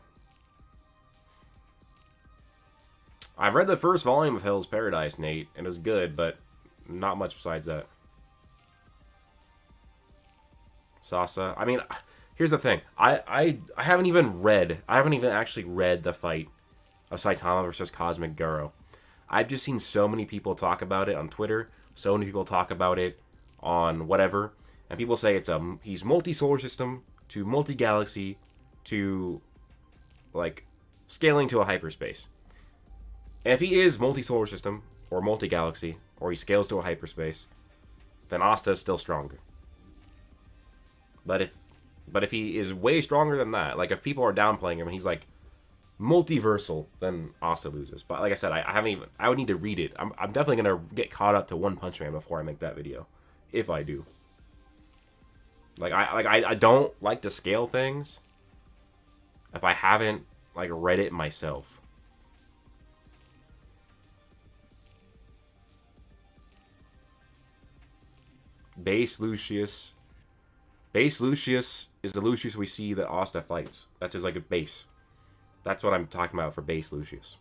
I've read the first volume of Hell's Paradise, Nate, and it was good, but not much besides that. Sasa. I mean, here's the thing. I haven't even actually read the fight of Saitama versus Cosmic Garo. I've just seen so many people talk about it on Twitter, so many people talk about it on whatever, and people say he's multi-solar system to multi-galaxy to, like, scaling to a hyperspace. And if he is multi-solar system or multi-galaxy, or he scales to a hyperspace, then Asta is still stronger. But if he is way stronger than that, like if people are downplaying him and he's like multiversal, then Asta loses. But like I said, I would need to read it. I'm definitely gonna get caught up to One Punch Man before I make that video, if I do. I don't like to scale things if I haven't like read it myself. Base Lucius is the Lucius we see that Asta fights. That's his, like, a base. That's what I'm talking about for base Lucius.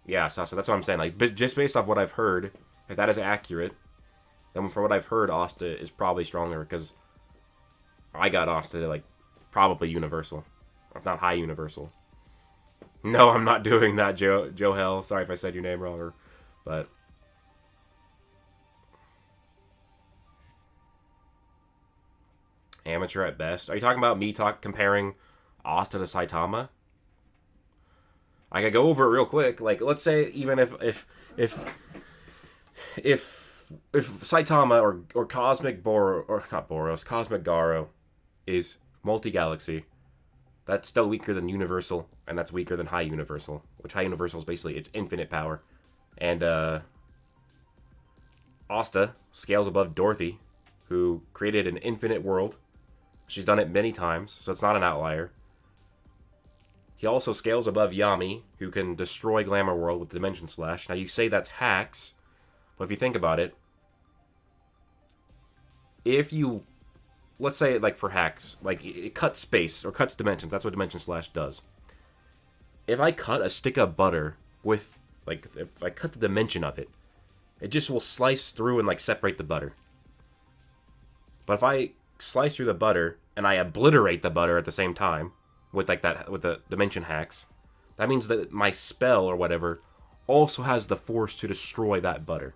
Yeah, Sasa, that's what I'm saying. Like, just based off what I've heard, if that is accurate, then from what I've heard, Asta is probably stronger, because I got Asta to, like, probably universal. If not high universal. No, I'm not doing that, Joe Hell. Sorry if I said your name wrong, but... Amateur at best. Are you talking about me comparing Asta to Saitama? I could go over it real quick. Like, let's say even if Saitama or Cosmic Cosmic Garo is multi-galaxy, that's still weaker than Universal, and that's weaker than High Universal, which High Universal is basically its infinite power. And Asta scales above Dorothy, who created an infinite world. She's done it many times, so it's not an outlier. He also scales above Yami, who can destroy Glamour World with Dimension Slash. Now, you say that's hacks, but if you think about it, if you... Let's say, like, for hacks, like, it cuts space, or cuts dimensions. That's what Dimension Slash does. If I cut a stick of butter with, like, if I cut the dimension of it, it just will slice through and, like, separate the butter. But if I slice through the butter, and I obliterate the butter at the same time, with, like, that, with the dimension hacks, that means that my spell, or whatever, also has the force to destroy that butter.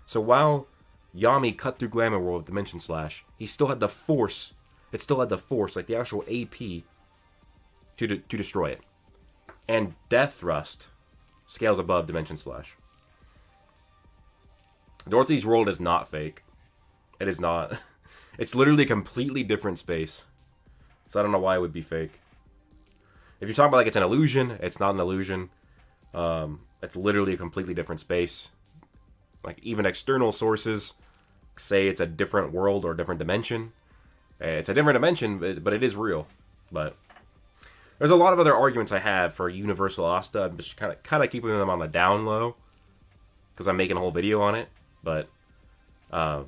So while Yami cut through Glamour World with Dimension Slash, he still had the force. It still had the force, like the actual AP, to destroy it. And Death Thrust scales above Dimension Slash. Dorothy's world is not fake. It is not. It's literally a completely different space. So I don't know why it would be fake. If you're talking about like it's an illusion, it's not an illusion. It's literally a completely different space. Like even external sources say it's a different world or a different dimension. It's a different dimension, but it is real. But there's a lot of other arguments I have for Universal Asta. I'm just kind of keeping them on the down low because I'm making a whole video on it. But I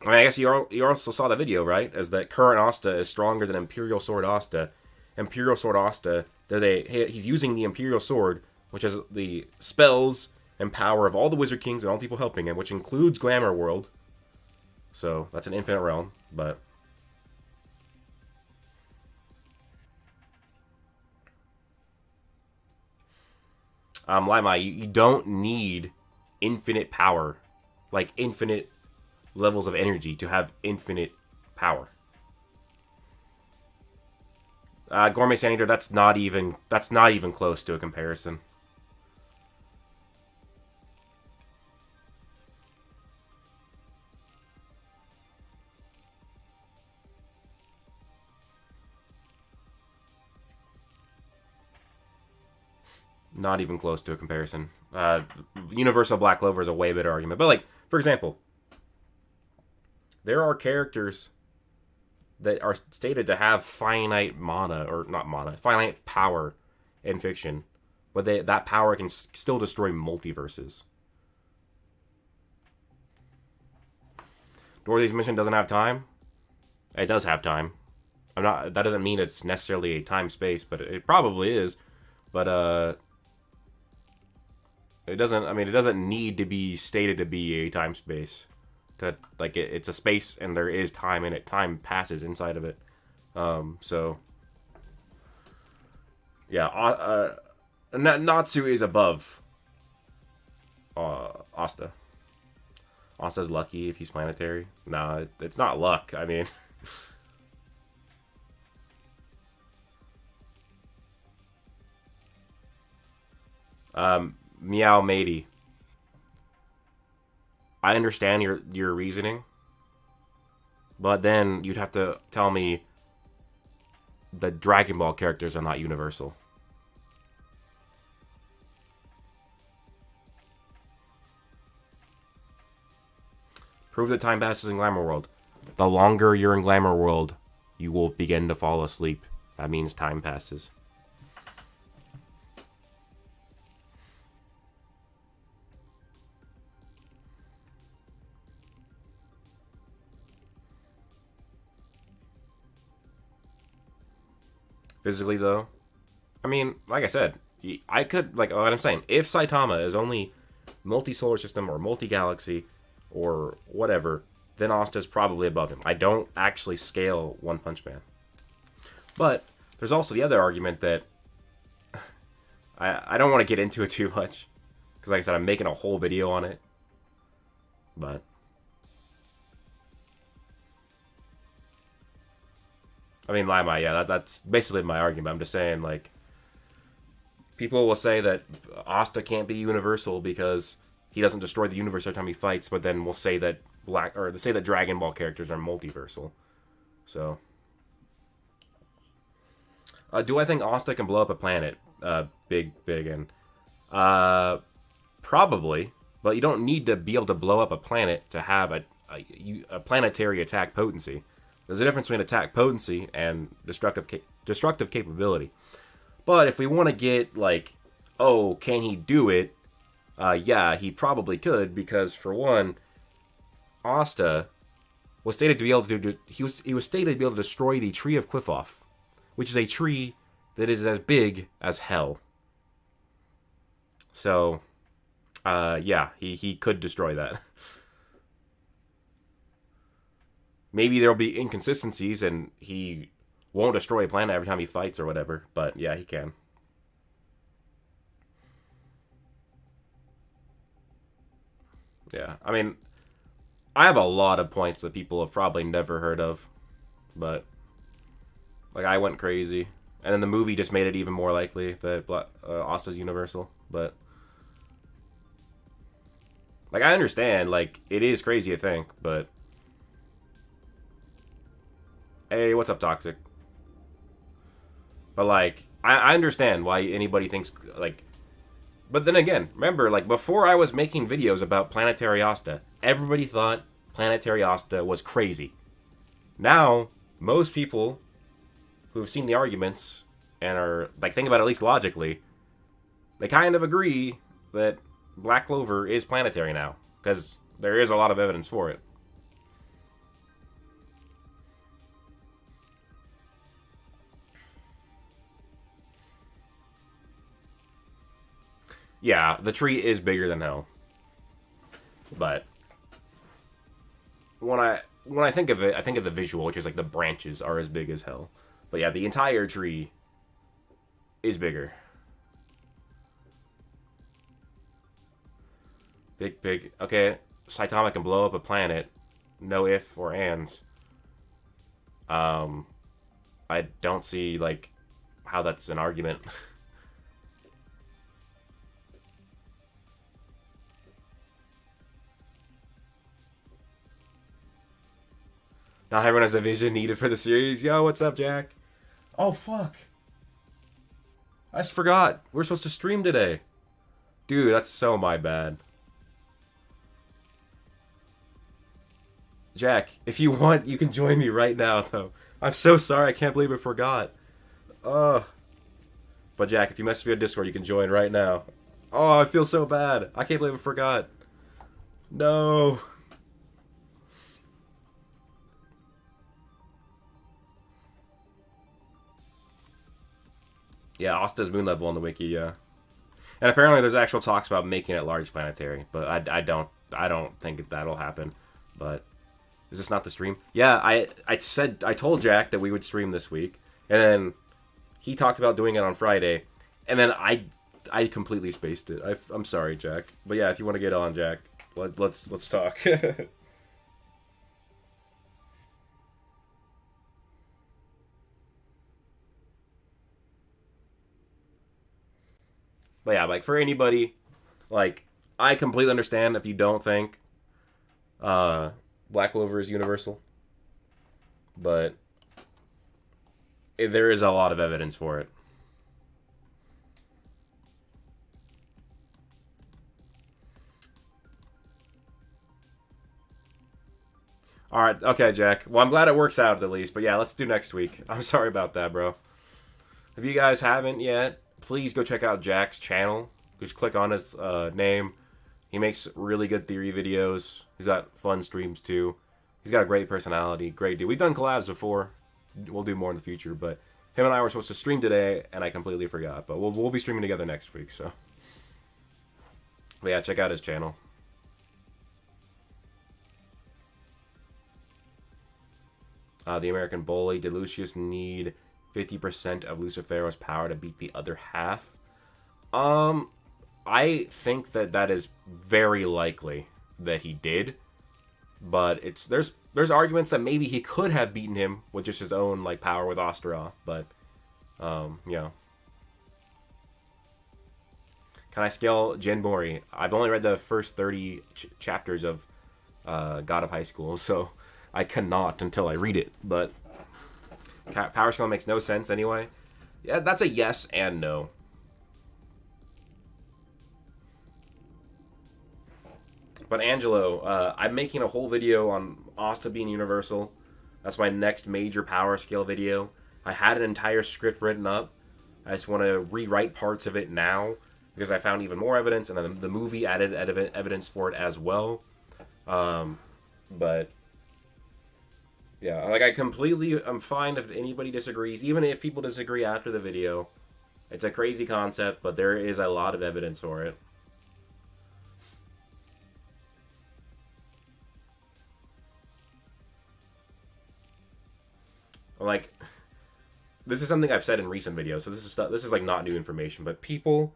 mean, I guess you also saw the video, right? As that current Asta is stronger than Imperial Sword Asta. Imperial Sword Asta, he's using the Imperial Sword, which has the spells and power of all the Wizard Kings and all people helping him, which includes Glamour World. So that's an infinite realm, but Lima, you don't need infinite power, like infinite levels of energy to have infinite power. Gourmet Sand that's not even close to a comparison. Not even close to a comparison. Universal Black Clover is a way better argument. But, like, for example, there are characters that are stated to have finite mana, or not mana, finite power in fiction. But that power can still destroy multiverses. Dorothy's mission doesn't have time. It does have time. That doesn't mean it's necessarily a time-space, but it probably is. But, it doesn't need to be stated to be a time space. It's a space and there is time in it. Time passes inside of it. So yeah, Natsu is above Asta. Asta's lucky if he's planetary. Nah, it's not luck. I mean, Meow Matey. I understand your reasoning, but then you'd have to tell me the Dragon Ball characters are not universal. Prove that time passes in Glamour World. The longer you're in Glamour World, you will begin to fall asleep. That means time passes. Physically, though, I mean, like I said, I could, like what I'm saying, if Saitama is only multi-solar system or multi-galaxy or whatever, then Asta's probably above him. I don't actually scale One Punch Man. But there's also the other argument that I don't want to get into it too much, because like I said, I'm making a whole video on it. But I mean, Lima, yeah, that's basically my argument. I'm just saying, like, people will say that Asta can't be universal because he doesn't destroy the universe every time he fights, but then we'll say that they say that Dragon Ball characters are multiversal. So, do I think Asta can blow up a planet? Big, and probably, but you don't need to be able to blow up a planet to have a planetary attack potency. There's a difference between attack potency and destructive capability. But if we want to get, like, oh, can he do it? Yeah, he probably could, because for one, Asta was stated to be able to do. He was stated to be able to destroy the Tree of Qliphoth, which is a tree that is as big as hell. So, yeah, he could destroy that. Maybe there'll be inconsistencies and he won't destroy a planet every time he fights or whatever. But yeah, he can. Yeah, I mean, I have a lot of points that people have probably never heard of. But, like, I went crazy. And then the movie just made it even more likely that Asta's universal. But, like, I understand. Like, it is crazy to think, but... Hey, what's up, Toxic? But like, I understand why anybody thinks like. But then again, remember, like before I was making videos about Planetary Asta, everybody thought Planetary Asta was crazy. Now, most people who've seen the arguments and are like think about it at least logically, they kind of agree that Black Clover is planetary now because there is a lot of evidence for it. Yeah, the tree is bigger than hell. But when I think of it, I think of the visual, which is like the branches are as big as hell. But yeah, the entire tree is bigger. Big. Okay, Saitama can blow up a planet. No if or ands. Um, I don't see like how that's an argument. Not everyone has the vision needed for the series. Yo, what's up, Jack? Oh fuck! I just forgot. We're supposed to stream today. Dude, that's so my bad. Jack, if you want, you can join me right now, though. I'm so sorry. I can't believe I forgot. Ugh. But Jack, if you message me on Discord, you can join right now. Oh, I feel so bad. I can't believe I forgot. No. Yeah, Asta's moon level on the wiki, yeah. And apparently there's actual talks about making it large planetary, but I don't think that'll happen. But is this not the stream? Yeah, I told Jack that we would stream this week, and then he talked about doing it on Friday, and then I completely spaced it. I'm sorry, Jack. But yeah, if you want to get on, Jack, let's talk. But yeah, like for anybody, like I completely understand if you don't think uh, Black Clover is universal, but there is a lot of evidence for it. All right, okay, Jack. Well, I'm glad it works out at least. But yeah, let's do next week. I'm sorry about that, bro. If you guys haven't yet, please go check out Jack's channel. Just click on his name. He makes really good theory videos. He's got fun streams too. He's got a great personality, great dude. We've done collabs before. We'll do more in the future, but him and I were supposed to stream today, and I completely forgot. But we'll be streaming together next week, so. But yeah, check out his channel. The American Bully. Did Lucius need 50% of Lucifero's power to beat the other half? I think that is very likely that he did, but there's arguments that maybe he could have beaten him with just his own like power with Osteroth, but yeah. Can I scale Jin Mori? I've only read the first 30 chapters of God of High School, so I cannot until I read it, but power scale makes no sense anyway. Yeah, that's a yes and no. But Angelo, I'm making a whole video on Asta being universal. That's my next major power scale video. I had an entire script written up. I just want to rewrite parts of it now because I found even more evidence, and then the movie added evidence for it as well. But yeah, like I'm fine if anybody disagrees, even if people disagree after the video. It's a crazy concept, but there is a lot of evidence for it. Like, this is something I've said in recent videos, so this is like not new information, but people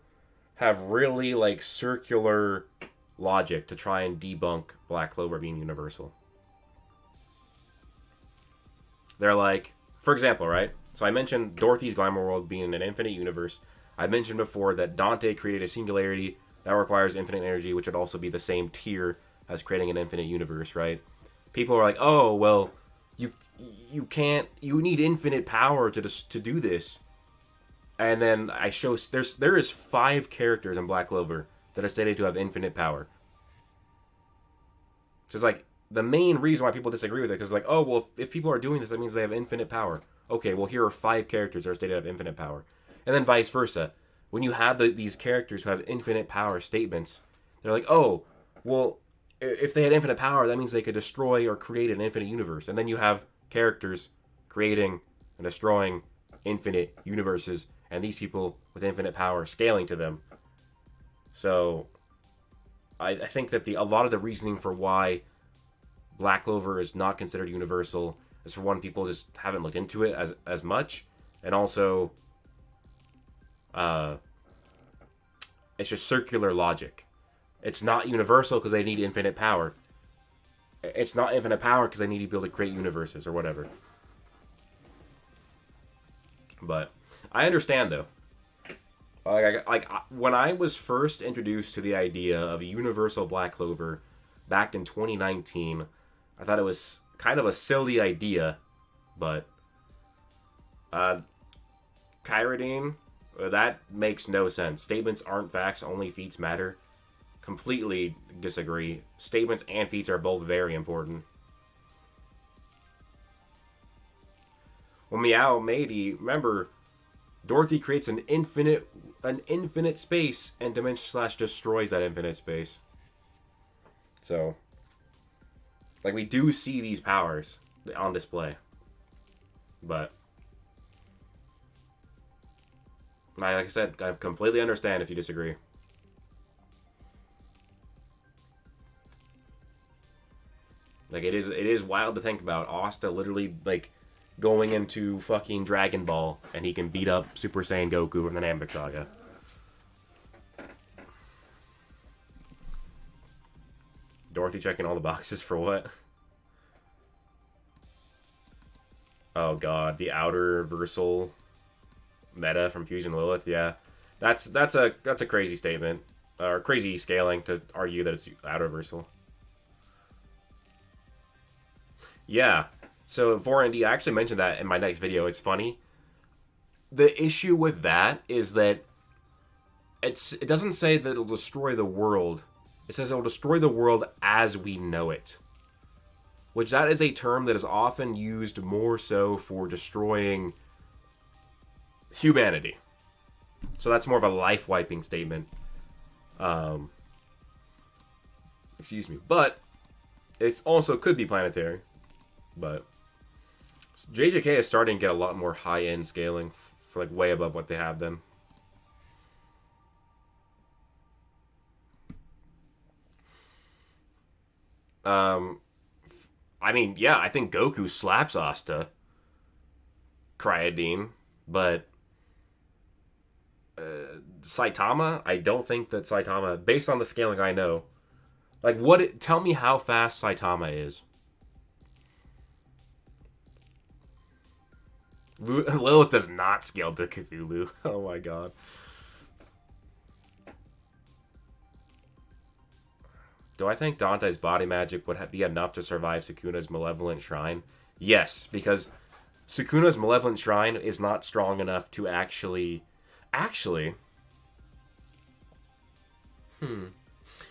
have really like circular logic to try and debunk Black Clover being universal. They're like, for example, right? So I mentioned Dorothy's Glamour World being an infinite universe. I mentioned before that Dante created a singularity that requires infinite energy, which would also be the same tier as creating an infinite universe, right? People are like, oh, well, you can't, you need infinite power to do this. And then I show there is 5 characters in Black Clover that are stated to have infinite power. So it's like the main reason why people disagree with it because like, oh well, if people are doing this, that means they have infinite power. Okay, well here are 5 characters that are stated to have infinite power, and then vice versa. When you have these characters who have infinite power statements, they're like, oh, well, if they had infinite power, that means they could destroy or create an infinite universe. And then you have characters creating and destroying infinite universes, and these people with infinite power scaling to them. So I think that a lot of the reasoning for why Black Clover is not considered universal is, for one, people just haven't looked into it as much, and also it's just circular logic. It's not universal because they need infinite power. It's not infinite power because they need to be able to create universes or whatever. But I understand, though. When I was first introduced to the idea of a universal Black Clover back in 2019, I thought it was kind of a silly idea, but Kyradine, that makes no sense. Statements aren't facts, only feats matter. Completely disagree. Statements and feats are both very important. Well, Meow Matey, remember, Dorothy creates an infinite space and dimension / destroys that infinite space. So, like, we do see these powers on display. But, like I said, I completely understand if you disagree. Like, it is wild to think about. Asta literally, like, going into fucking Dragon Ball, and he can beat up Super Saiyan Goku from the Namek Saga. Dorothy checking all the boxes for what? Oh god, the outer versal meta from Fusion Lilith. Yeah, that's a crazy statement, or crazy scaling to argue that it's outer versal. Yeah. So 4ND, I actually mentioned that in my next video. It's funny. The issue with that is that it doesn't say that it'll destroy the world. It says it'll destroy the world as we know it. Which that is a term that is often used more so for destroying humanity. So that's more of a life-wiping statement. Excuse me. But it also could be planetary. But JJK is starting to get a lot more high-end scaling for like way above what they have been. I mean, yeah, I think Goku slaps Asta, Kyradine, but Saitama, I don't think that Saitama, based on the scaling I know, like tell me how fast Saitama is. Lilith does not scale to Cthulhu. Oh my god. Do I think Dante's body magic would be enough to survive Sukuna's malevolent shrine? Yes, because Sukuna's malevolent shrine is not strong enough to actually...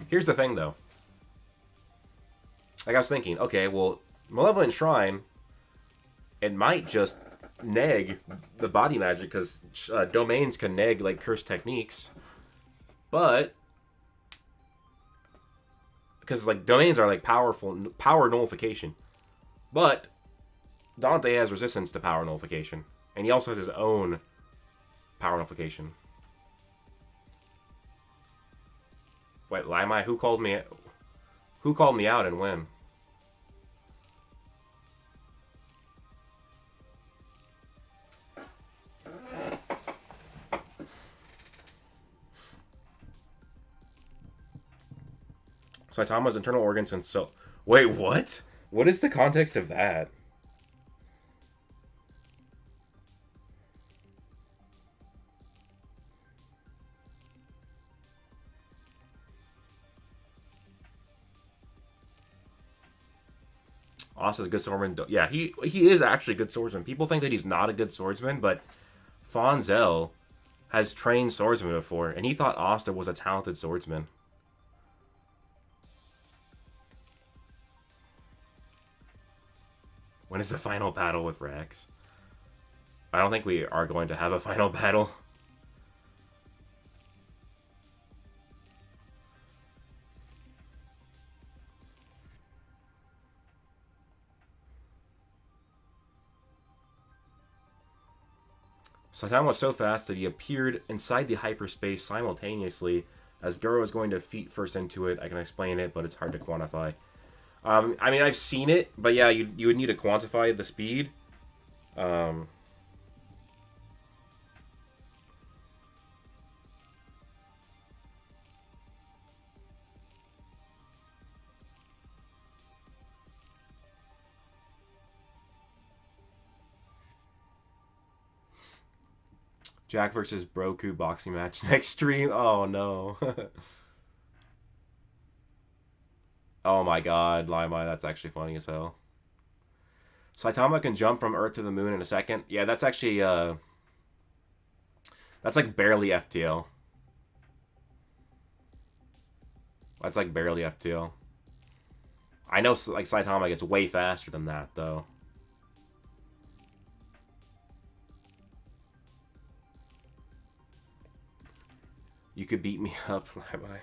Here's the thing, though. Like, I was thinking, okay, well, malevolent shrine, it might just neg the body magic, because domains can neg, like, cursed techniques. But... because, like, domains are, like, power nullification. But Dante has resistance to power nullification. And he also has his own power nullification. Wait, Limai, who called me out and when? Saitama's internal organs and so... Wait, what? What is the context of that? Asta's a good swordsman. Yeah, he is actually a good swordsman. People think that he's not a good swordsman, but Fonzel has trained swordsmen before, and he thought Asta was a talented swordsman. When is the final battle with Rex? I don't think we are going to have a final battle. Saitama was so fast that he appeared inside the hyperspace simultaneously as Goro was going to feet first into it. I can explain it, but it's hard to quantify. I mean, I've seen it, but yeah, you would need to quantify the speed. Jack versus Broku boxing match next stream. Oh no. Oh my god, Lima, that's actually funny as hell. Saitama can jump from Earth to the moon in a second. Yeah, that's actually, that's like barely FTL. That's like barely FTL. I know, like, Saitama gets way faster than that, though. You could beat me up, bye-bye.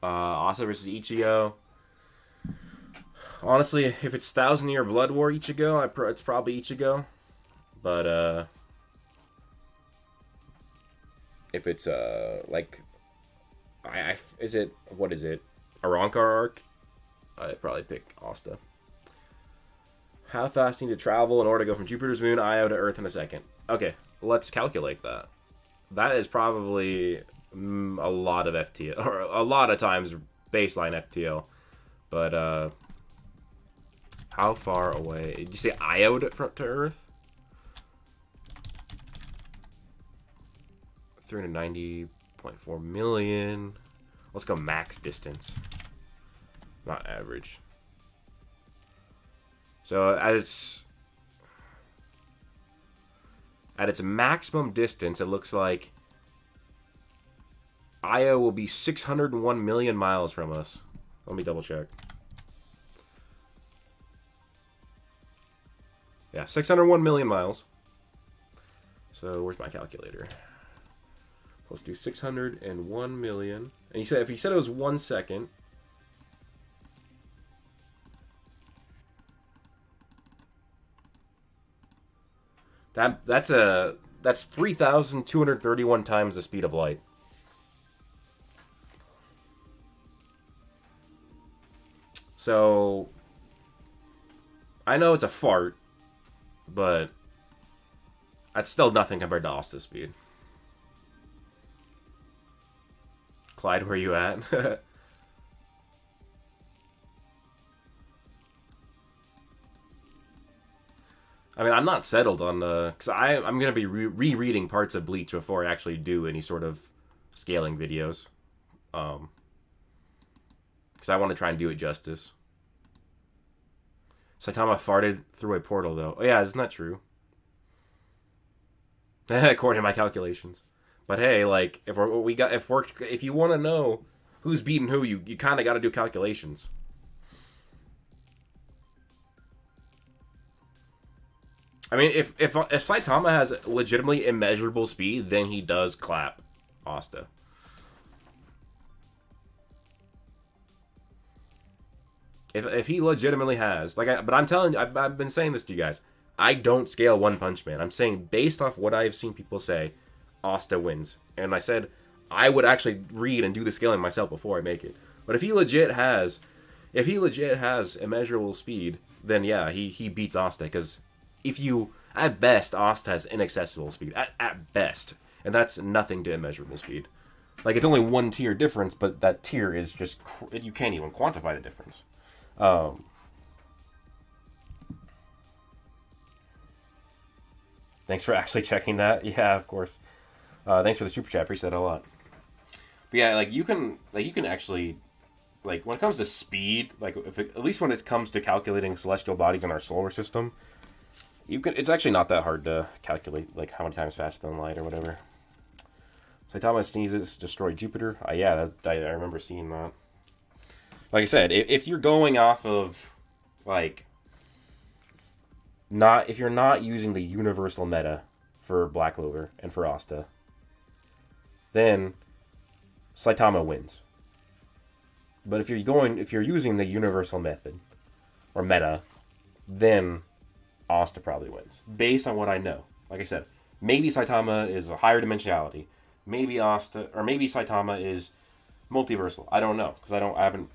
Asa versus Ichigo. Honestly, if it's 1,000-year Blood War Ichigo, it's probably Ichigo. But, if it's, like, what is it? Arankar arc? I'd probably pick Asta. How fast do you need to travel in order to go from Jupiter's moon, Io, to Earth in a second? Okay, let's calculate that. That is probably a lot of FTL, or a lot of times baseline FTL. But, how far away? Did you say Io to Earth? 390.4 million. Let's go max distance. Not average. So at its maximum distance, it looks like Io will be 601 million miles from us. Let me double check. Yeah, 601 million miles. So where's my calculator? Let's do 601 million. And you said, if you said it was 1 second. That's 3,231 times the speed of light. So I know it's a fart, but that's still nothing compared to Asta's speed. Clyde, where you at? I mean, I'm not settled on the... Because I'm going to be rereading parts of Bleach before I actually do any sort of scaling videos. Because I want to try and do it justice. Saitama farted through a portal, though. Oh, yeah, isn't that true? According to my calculations. But hey, like, if you want to know who's beating who, you kind of got to do calculations. I mean, if Saitama has legitimately immeasurable speed, then he does clap Asta. If he legitimately has, but I'm telling you, I've been saying this to you guys. I don't scale One Punch Man. I'm saying based off what I've seen people say, Asta wins. And I said I would actually read and do the scaling myself before I make it. But if he legit has immeasurable speed, then yeah, he beats Asta. Because at best, Asta has inaccessible speed. At best. And that's nothing to immeasurable speed. Like, it's only one tier difference, but that tier is just... You can't even quantify the difference. Um, thanks for actually checking that. Yeah, of course. Thanks for the super chat. Appreciate that a lot. But yeah, like, you can actually... Like, when it comes to speed, like, at least when it comes to calculating celestial bodies in our solar system, it's actually not that hard to calculate, like, how many times faster than light or whatever. Saitama sneezes, destroy Jupiter. Yeah, I remember seeing that. Like I said, if you're going off of, like, if you're not using the universal meta for Black Clover and for Asta, then Saitama wins. But if you're using the universal method or meta, then Asta probably wins. Based on what I know. Like I said, maybe Saitama is a higher dimensionality. Maybe Asta, or maybe Saitama is multiversal. I don't know, because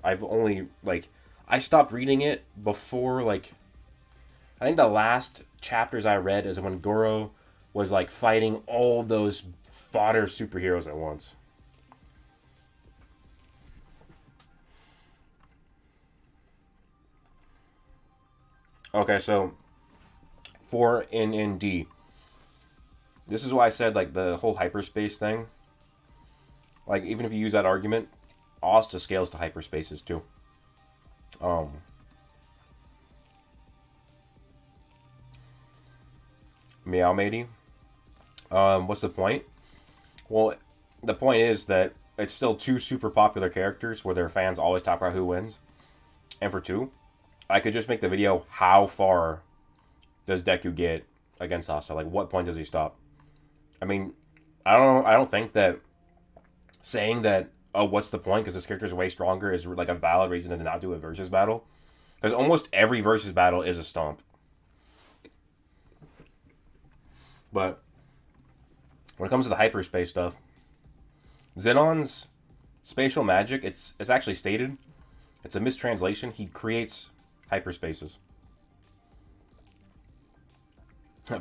I've only, like, I stopped reading it before, like, I think the last chapters I read is when Goro was, like, fighting all those fodder superheroes at once. Okay, so for NND, this is why I said, like, the whole hyperspace thing. Like, even if you use that argument, Asta scales to hyperspaces too. Meow matey. What's the point? Well, the point is that it's still two super popular characters where their fans always talk about who wins. And for two, I could just make the video, how far does Deku get against Asta? Like, what point does he stop? I mean, I don't think that saying that, oh, what's the point because this character is way stronger is, like, a valid reason to not do a versus battle. Because almost every versus battle is a stomp. But when it comes to the hyperspace stuff, Zenon's spatial magic, it's actually stated, it's a mistranslation. He creates hyperspaces.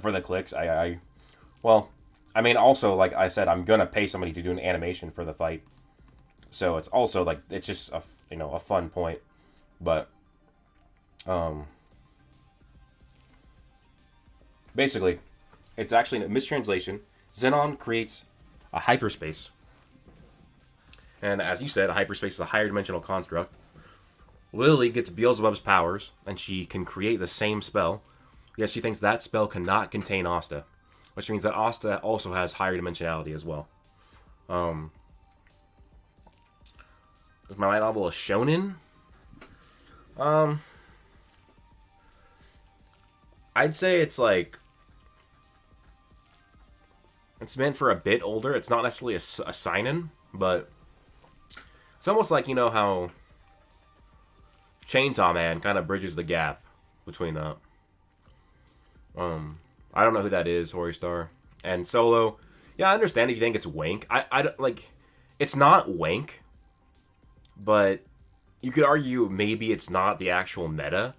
For the clicks, well, I mean, also, like I said, I'm gonna pay somebody to do an animation for the fight, so it's also, like, it's just a fun point, but basically, it's actually a mistranslation. Zenon creates a hyperspace, and as you said, a hyperspace is a higher dimensional construct. Lily gets Beelzebub's powers, and she can create the same spell. Yet she thinks that spell cannot contain Asta, which means that Asta also has higher dimensionality as well. Is my light novel a shonen? I'd say it's, like, it's meant for a bit older. It's not necessarily a seinen, but it's almost like, you know how Chainsaw Man kind of bridges the gap between that. I don't know who that is, Hori Star. And Solo, yeah, I understand if you think it's wank. I don't, like, it's not wank, but you could argue maybe it's not the actual meta.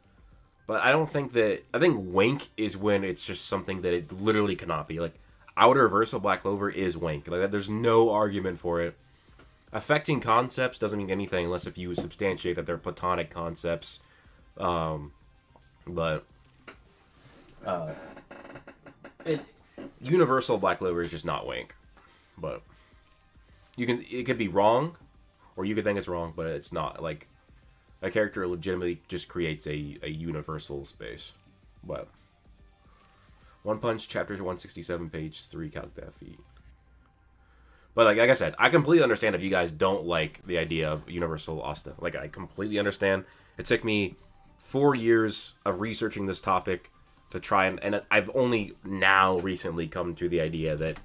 But I don't think that, I think wank is when it's just something that it literally cannot be. Like, Outer Reversal Black Clover is wank. Like, there's no argument for it. Affecting concepts doesn't mean anything unless if you substantiate that they're platonic concepts. Universal Black Clover is just not wank. But it could be wrong, or you could think it's wrong, but it's not. Like, a character legitimately just creates a universal space. But One Punch, chapter 167, page 3, calc that feet. But, like I said, I completely understand if you guys don't like the idea of universal Asta. Like, I completely understand. It took me 4 years of researching this topic to try and I've only now recently come to the idea that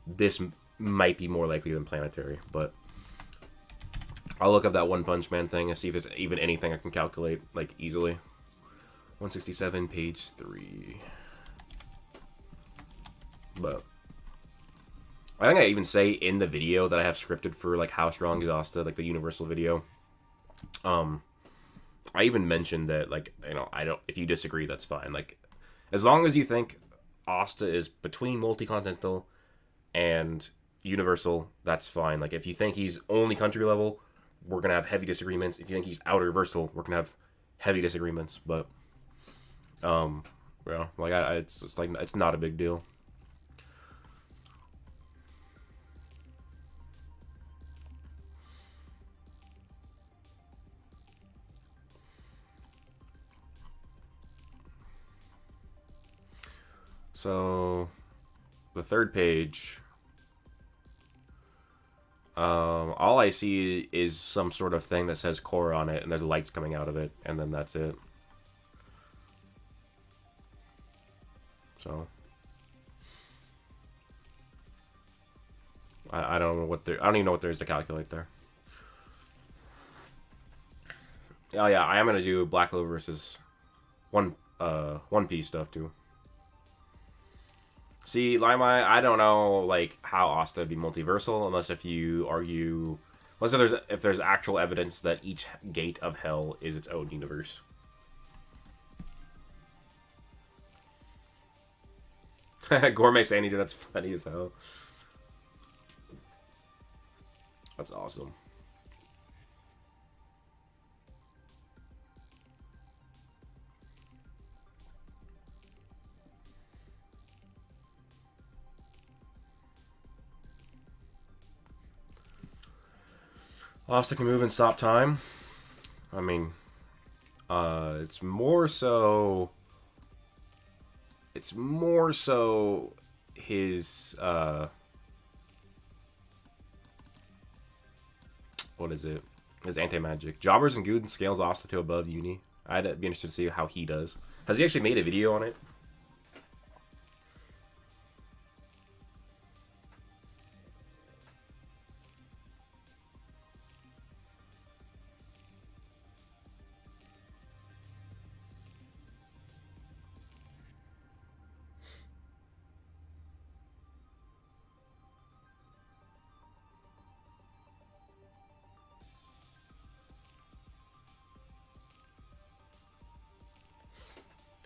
this might be more likely than planetary. But I'll look up that One Punch Man thing and see if it's even anything I can calculate, like, easily. 167, page 3. But I think I even say in the video that I have scripted for, like, how strong is Asta, like the universal video. I even mentioned that, like, you know, if you disagree, that's fine. Like, as long as you think Asta is between multi-continental and universal, that's fine. Like, if you think he's only country level, we're gonna have heavy disagreements. If you think he's outer universal, we're gonna have heavy disagreements. But, yeah, like it's just like it's not a big deal. So, the third page, all I see is some sort of thing that says core on it, and there's lights coming out of it, and then that's it. So, I don't know what there. I don't even know what there is to calculate there. Oh yeah, I am gonna do Black Clover versus One Piece stuff too. See, Limai, I don't know like how Asta would be multiversal unless if you argue, unless if there's actual evidence that each gate of hell is its own universe. Gourmet Sandy, dude, that's funny as hell. That's awesome. Asta can move and stop time. I mean, it's more so. It's more so his. What is it? His anti-magic. Jobbers and Gooden scales Asta to above Uni. I'd be interested to see how he does. Has he actually made a video on it?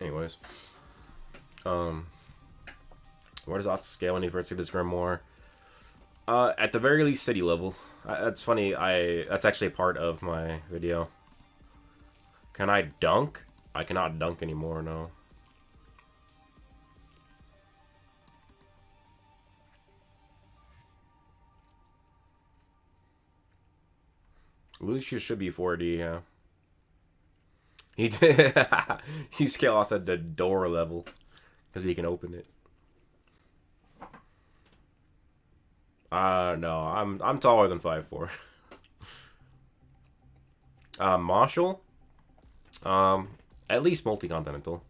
Anyways. Where does Asta scale when he first gets Grimoire? At the very least, city level. That's funny. That's actually a part of my video. Can I dunk? I cannot dunk anymore. No. Lucius should be 4D. Yeah. He did. He scale Asta at the door level because he can open it. No, I'm taller than 5'4". Marshall, at least multi-continental.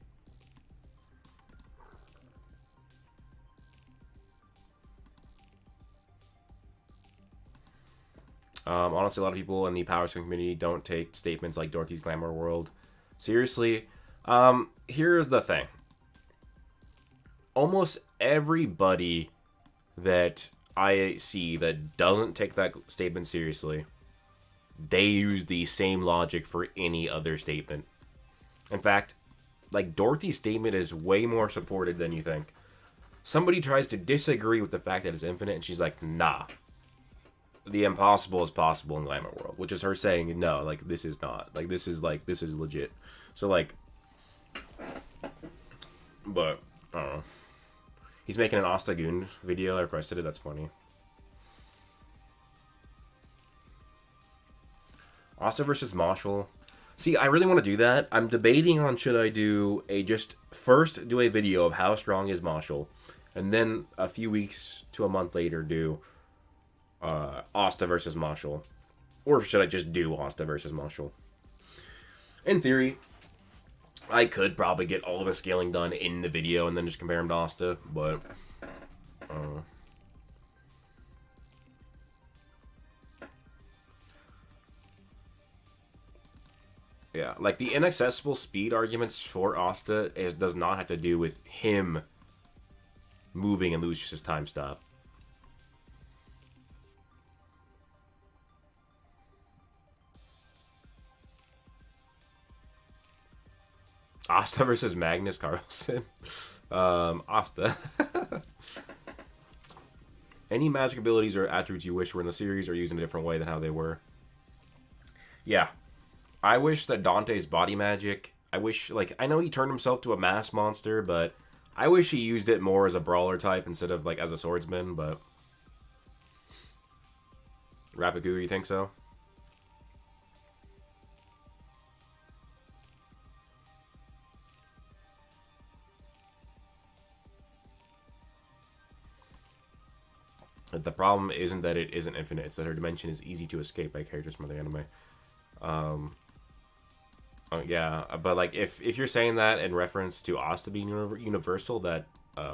Honestly, a lot of people in the Power String community don't take statements like Dorothy's Glamour World seriously. Here's the thing. Almost everybody that I see that doesn't take that statement seriously, they use the same logic for any other statement. In fact, like, Dorothy's statement is way more supported than you think. Somebody tries to disagree with the fact that it's infinite, and she's like, nah. The impossible is possible in Glamour World, which is her saying, no, like, this is not. Like, this is legit. So, like, but, I don't know. He's making an Ostagoon video. I requested it. That's funny. Asta versus Marshall. See, I really want to do that. I'm debating on should I do first do a video of how strong is Marshall, and then a few weeks to a month later do Asta versus Marshall. Or should I just do Asta versus Marshall? In theory, I could probably get all of his scaling done in the video and then just compare him to Asta, but yeah, like the inaccessible speed arguments for Asta does not have to do with him moving and Lucius's time stop. Asta versus Magnus Carlsen. Asta. Any magic abilities or attributes you wish were in the series are used in a different way than how they were. Yeah. I wish that Dante's body magic, I wish, like, I know he turned himself to a mass monster, but I wish he used it more as a brawler type instead of, like, as a swordsman, but... Rapiku, you think so? The problem isn't that it isn't infinite, it's that her dimension is easy to escape by characters from the anime. Yeah, but like if you're saying that in reference to Asta being universal, that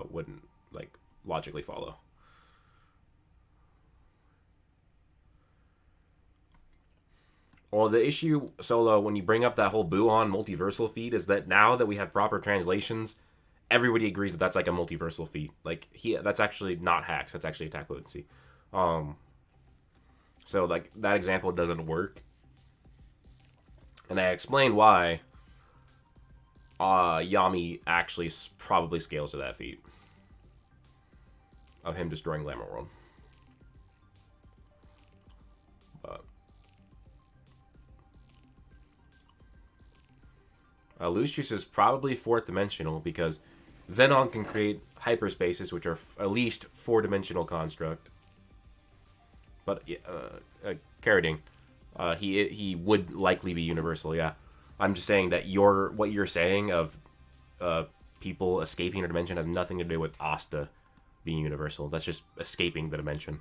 wouldn't like logically follow. Well, the issue, Solo, when you bring up that whole Buon multiversal feat, is that now that we have proper translations, everybody agrees that that's like a multiversal feat. Like that's actually not hacks. That's actually attack potency. So like that example doesn't work, and I explained why. Yami actually probably scales to that feat of him destroying Glamour World. But Lucius is probably fourth dimensional because Zenon can create hyperspaces, which are at least four-dimensional construct. But Carradine, he would likely be universal. Yeah, I'm just saying that what you're saying of people escaping a dimension has nothing to do with Asta being universal. That's just escaping the dimension.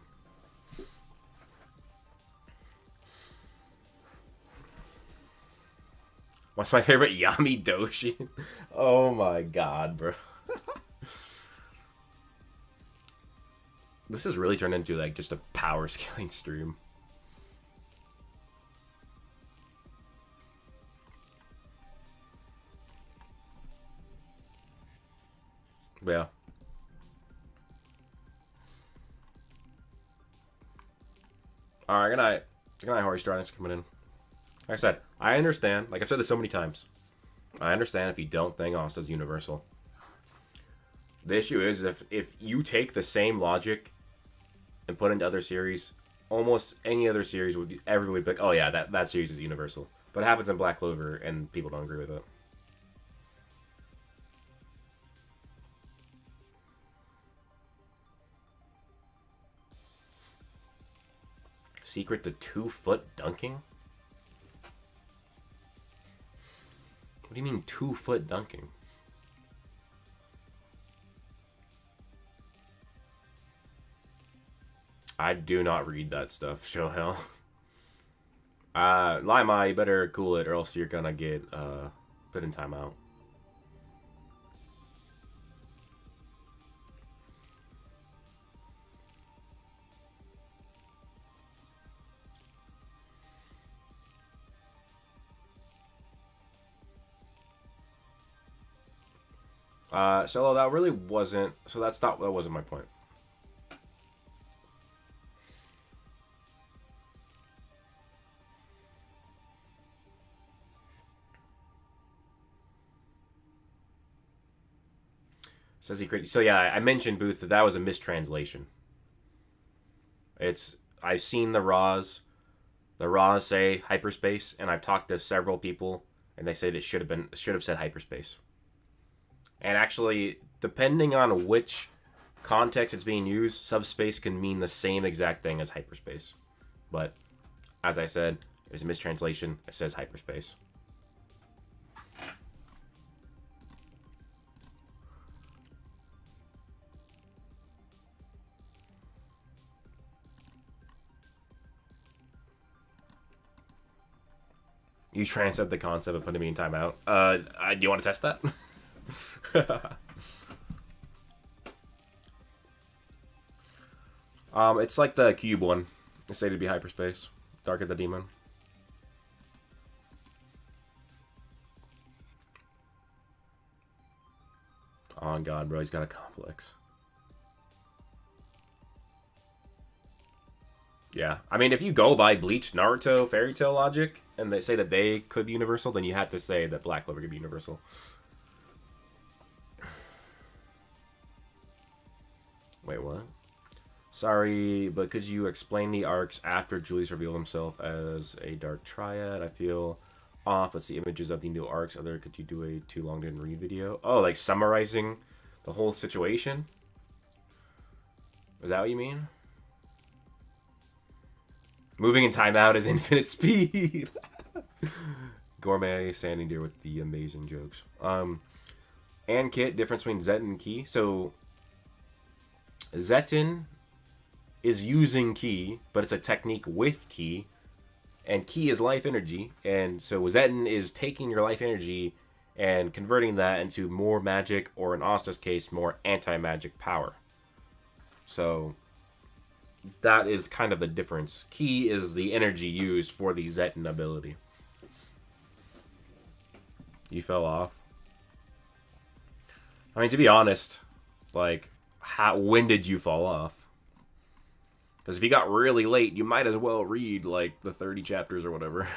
What's my favorite? Yami Doshi. Oh my god, bro. This has really turned into like just a power scaling stream. Yeah. Alright, good night. Good night, Hori Stratus coming in. Like I said, I understand. Like I've said this so many times. I understand if you don't think Asta's universal. The issue is if you take the same logic and put it into other series, almost any other series would be, everyone would be like, oh yeah, that series is universal. But it happens in Black Clover and people don't agree with it. Secret to 2-foot dunking? What do you mean 2-foot dunking? I do not read that stuff, show hell. Lima, you better cool it or else you're gonna get put in timeout. So that really wasn't. So that wasn't my point. Says he created. So yeah, I mentioned Booth that was a mistranslation. I've seen the Raws. The Raws say hyperspace, and I've talked to several people, and they said it should have said hyperspace. And actually, depending on which context it's being used, subspace can mean the same exact thing as hyperspace. But, as I said, it's a mistranslation. It says hyperspace. You translate the concept of putting me in timeout. Do you want to test that? It's like the cube one. It's stated to be hyperspace. Dark of the Demon. Oh god, bro, he's got a complex. Yeah, I mean, if you go by Bleach, Naruto, Fairy Tail logic, and they say that they could be universal, then you have to say that Black Clover could be universal. Wait, what? Sorry, but could you explain the arcs after Julius revealed himself as a Dark Triad? I feel off. Let's see images of the new arcs. Other, could you do a too long didn't read video? Oh, like summarizing the whole situation? Is that what you mean? Moving in timeout is infinite speed. Gourmet standing there with the amazing jokes. And Kit, difference between Zetin and Ki. So Zetin is using Ki, but it's a technique with Ki, and Ki is life energy, and so Zetin is taking your life energy and converting that into more magic, or in Asta's case, more anti-magic power. So that is kind of the difference. Ki is the energy used for the Zetin ability. You fell off. I mean, to be honest, like, when did you fall off? Because if you got really late, you might as well read, like, the 30 chapters or whatever.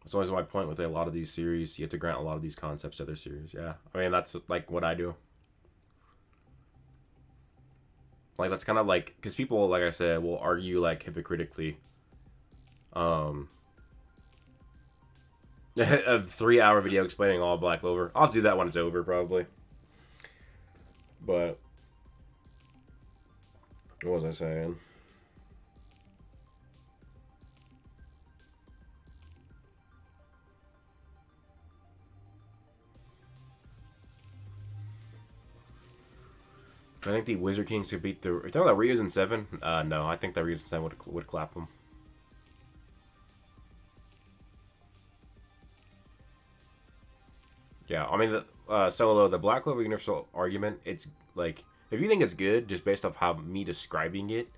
That's always my point with a lot of these series. You have to grant a lot of these concepts to other series. Yeah, I mean, that's like what I do. Like, that's kind of like, because people, like I said, will argue like hypocritically. A 3-hour video explaining all Black Clover. I'll do that when it's over, probably. But what was I saying? I think the Wizard Kings could beat the. Are you talking about Ryu's in 7? No, I think that Ryu's in 7 would clap them. Yeah, I mean, Solo, the Black Clover Universal argument, it's like, if you think it's good, just based off how me describing it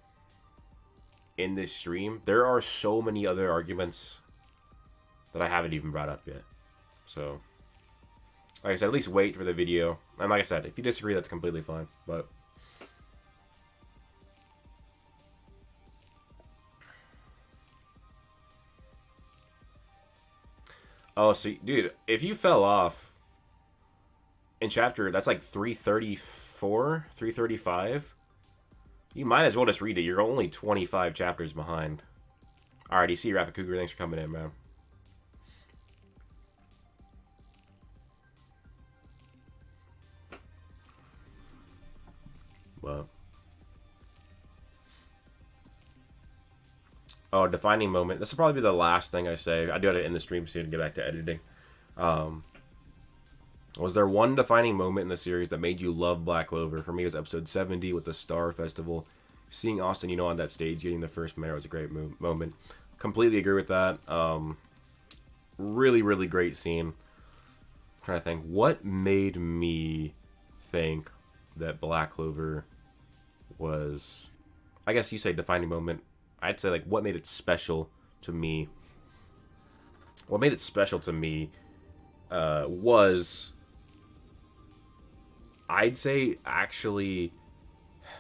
in this stream, there are so many other arguments that I haven't even brought up yet. So, like I said, at least wait for the video. And like I said, if you disagree, that's completely fine. But oh, so dude, if you fell off in chapter, that's like 334, 335. You might as well just read it. You're only 25 chapters behind. Alrighty, see you, Rapid Cougar. Thanks for coming in, man. Well. Oh, defining moment. This will probably be the last thing I say. I do have to end the stream soon to get back to editing. Was there one defining moment in the series that made you love Black Clover? For me, it was episode 70 with the Star Festival. Seeing Austin, you know, on that stage, getting the first mare was a great moment. Completely agree with that. Really, really great scene. I'm trying to think. What made me think that Black Clover was... I guess you say defining moment. I'd say, like, what made it special to me... What made it special to me was... I'd say, actually...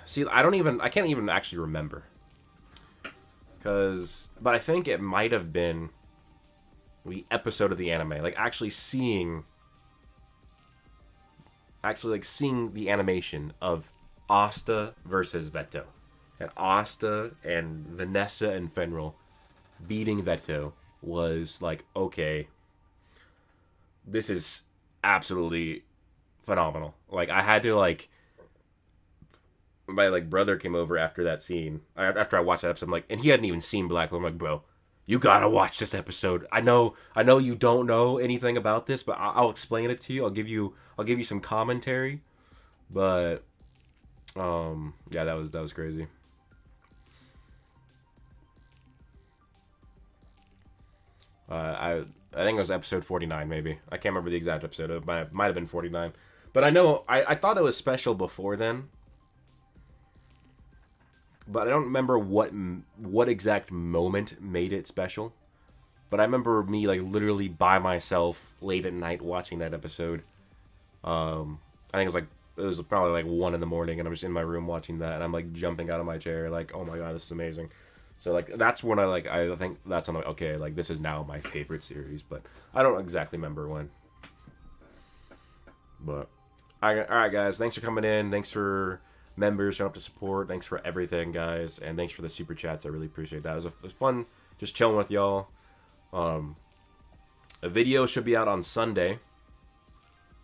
See, I can't even actually remember. But I think it might have been the episode of the anime. Like, actually seeing the animation of Asta versus Veto. And Asta and Vanessa and Fenrir beating Veto was like, okay, this is absolutely phenomenal. Like, I had to, like, my, like, brother came over after that scene. After I watched that episode, I'm like, and he hadn't even seen Black Clover. I'm like, bro, you gotta watch this episode. I know you don't know anything about this, but I'll explain it to you. I'll give you some commentary. But, yeah, that was crazy. I think it was episode 49, maybe. I can't remember the exact episode. It might have been 49. But I know I thought it was special before then. But I don't remember what exact moment made it special. But I remember me like literally by myself late at night watching that episode. I think it was probably like 1 in the morning, and I'm just in my room watching that, and I'm like jumping out of my chair, like, oh my god, this is amazing. So like that's when I think that's when I'm like, okay, like this is now my favorite series, but I don't exactly remember when. But all right, guys, thanks for coming in. Thanks for members showing up to support. Thanks for everything, guys, and thanks for the super chats. I really appreciate that. It was fun just chilling with y'all. A video should be out on Sunday,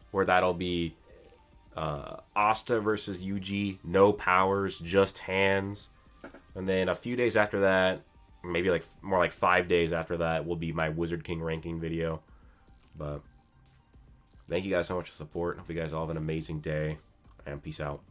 where that'll be Asta versus UG, no powers, just hands. And then a few days after that, maybe like more like 5 days after that, will be my Wizard King ranking video. But thank you guys so much for support. Hope you guys all have an amazing day, and peace out.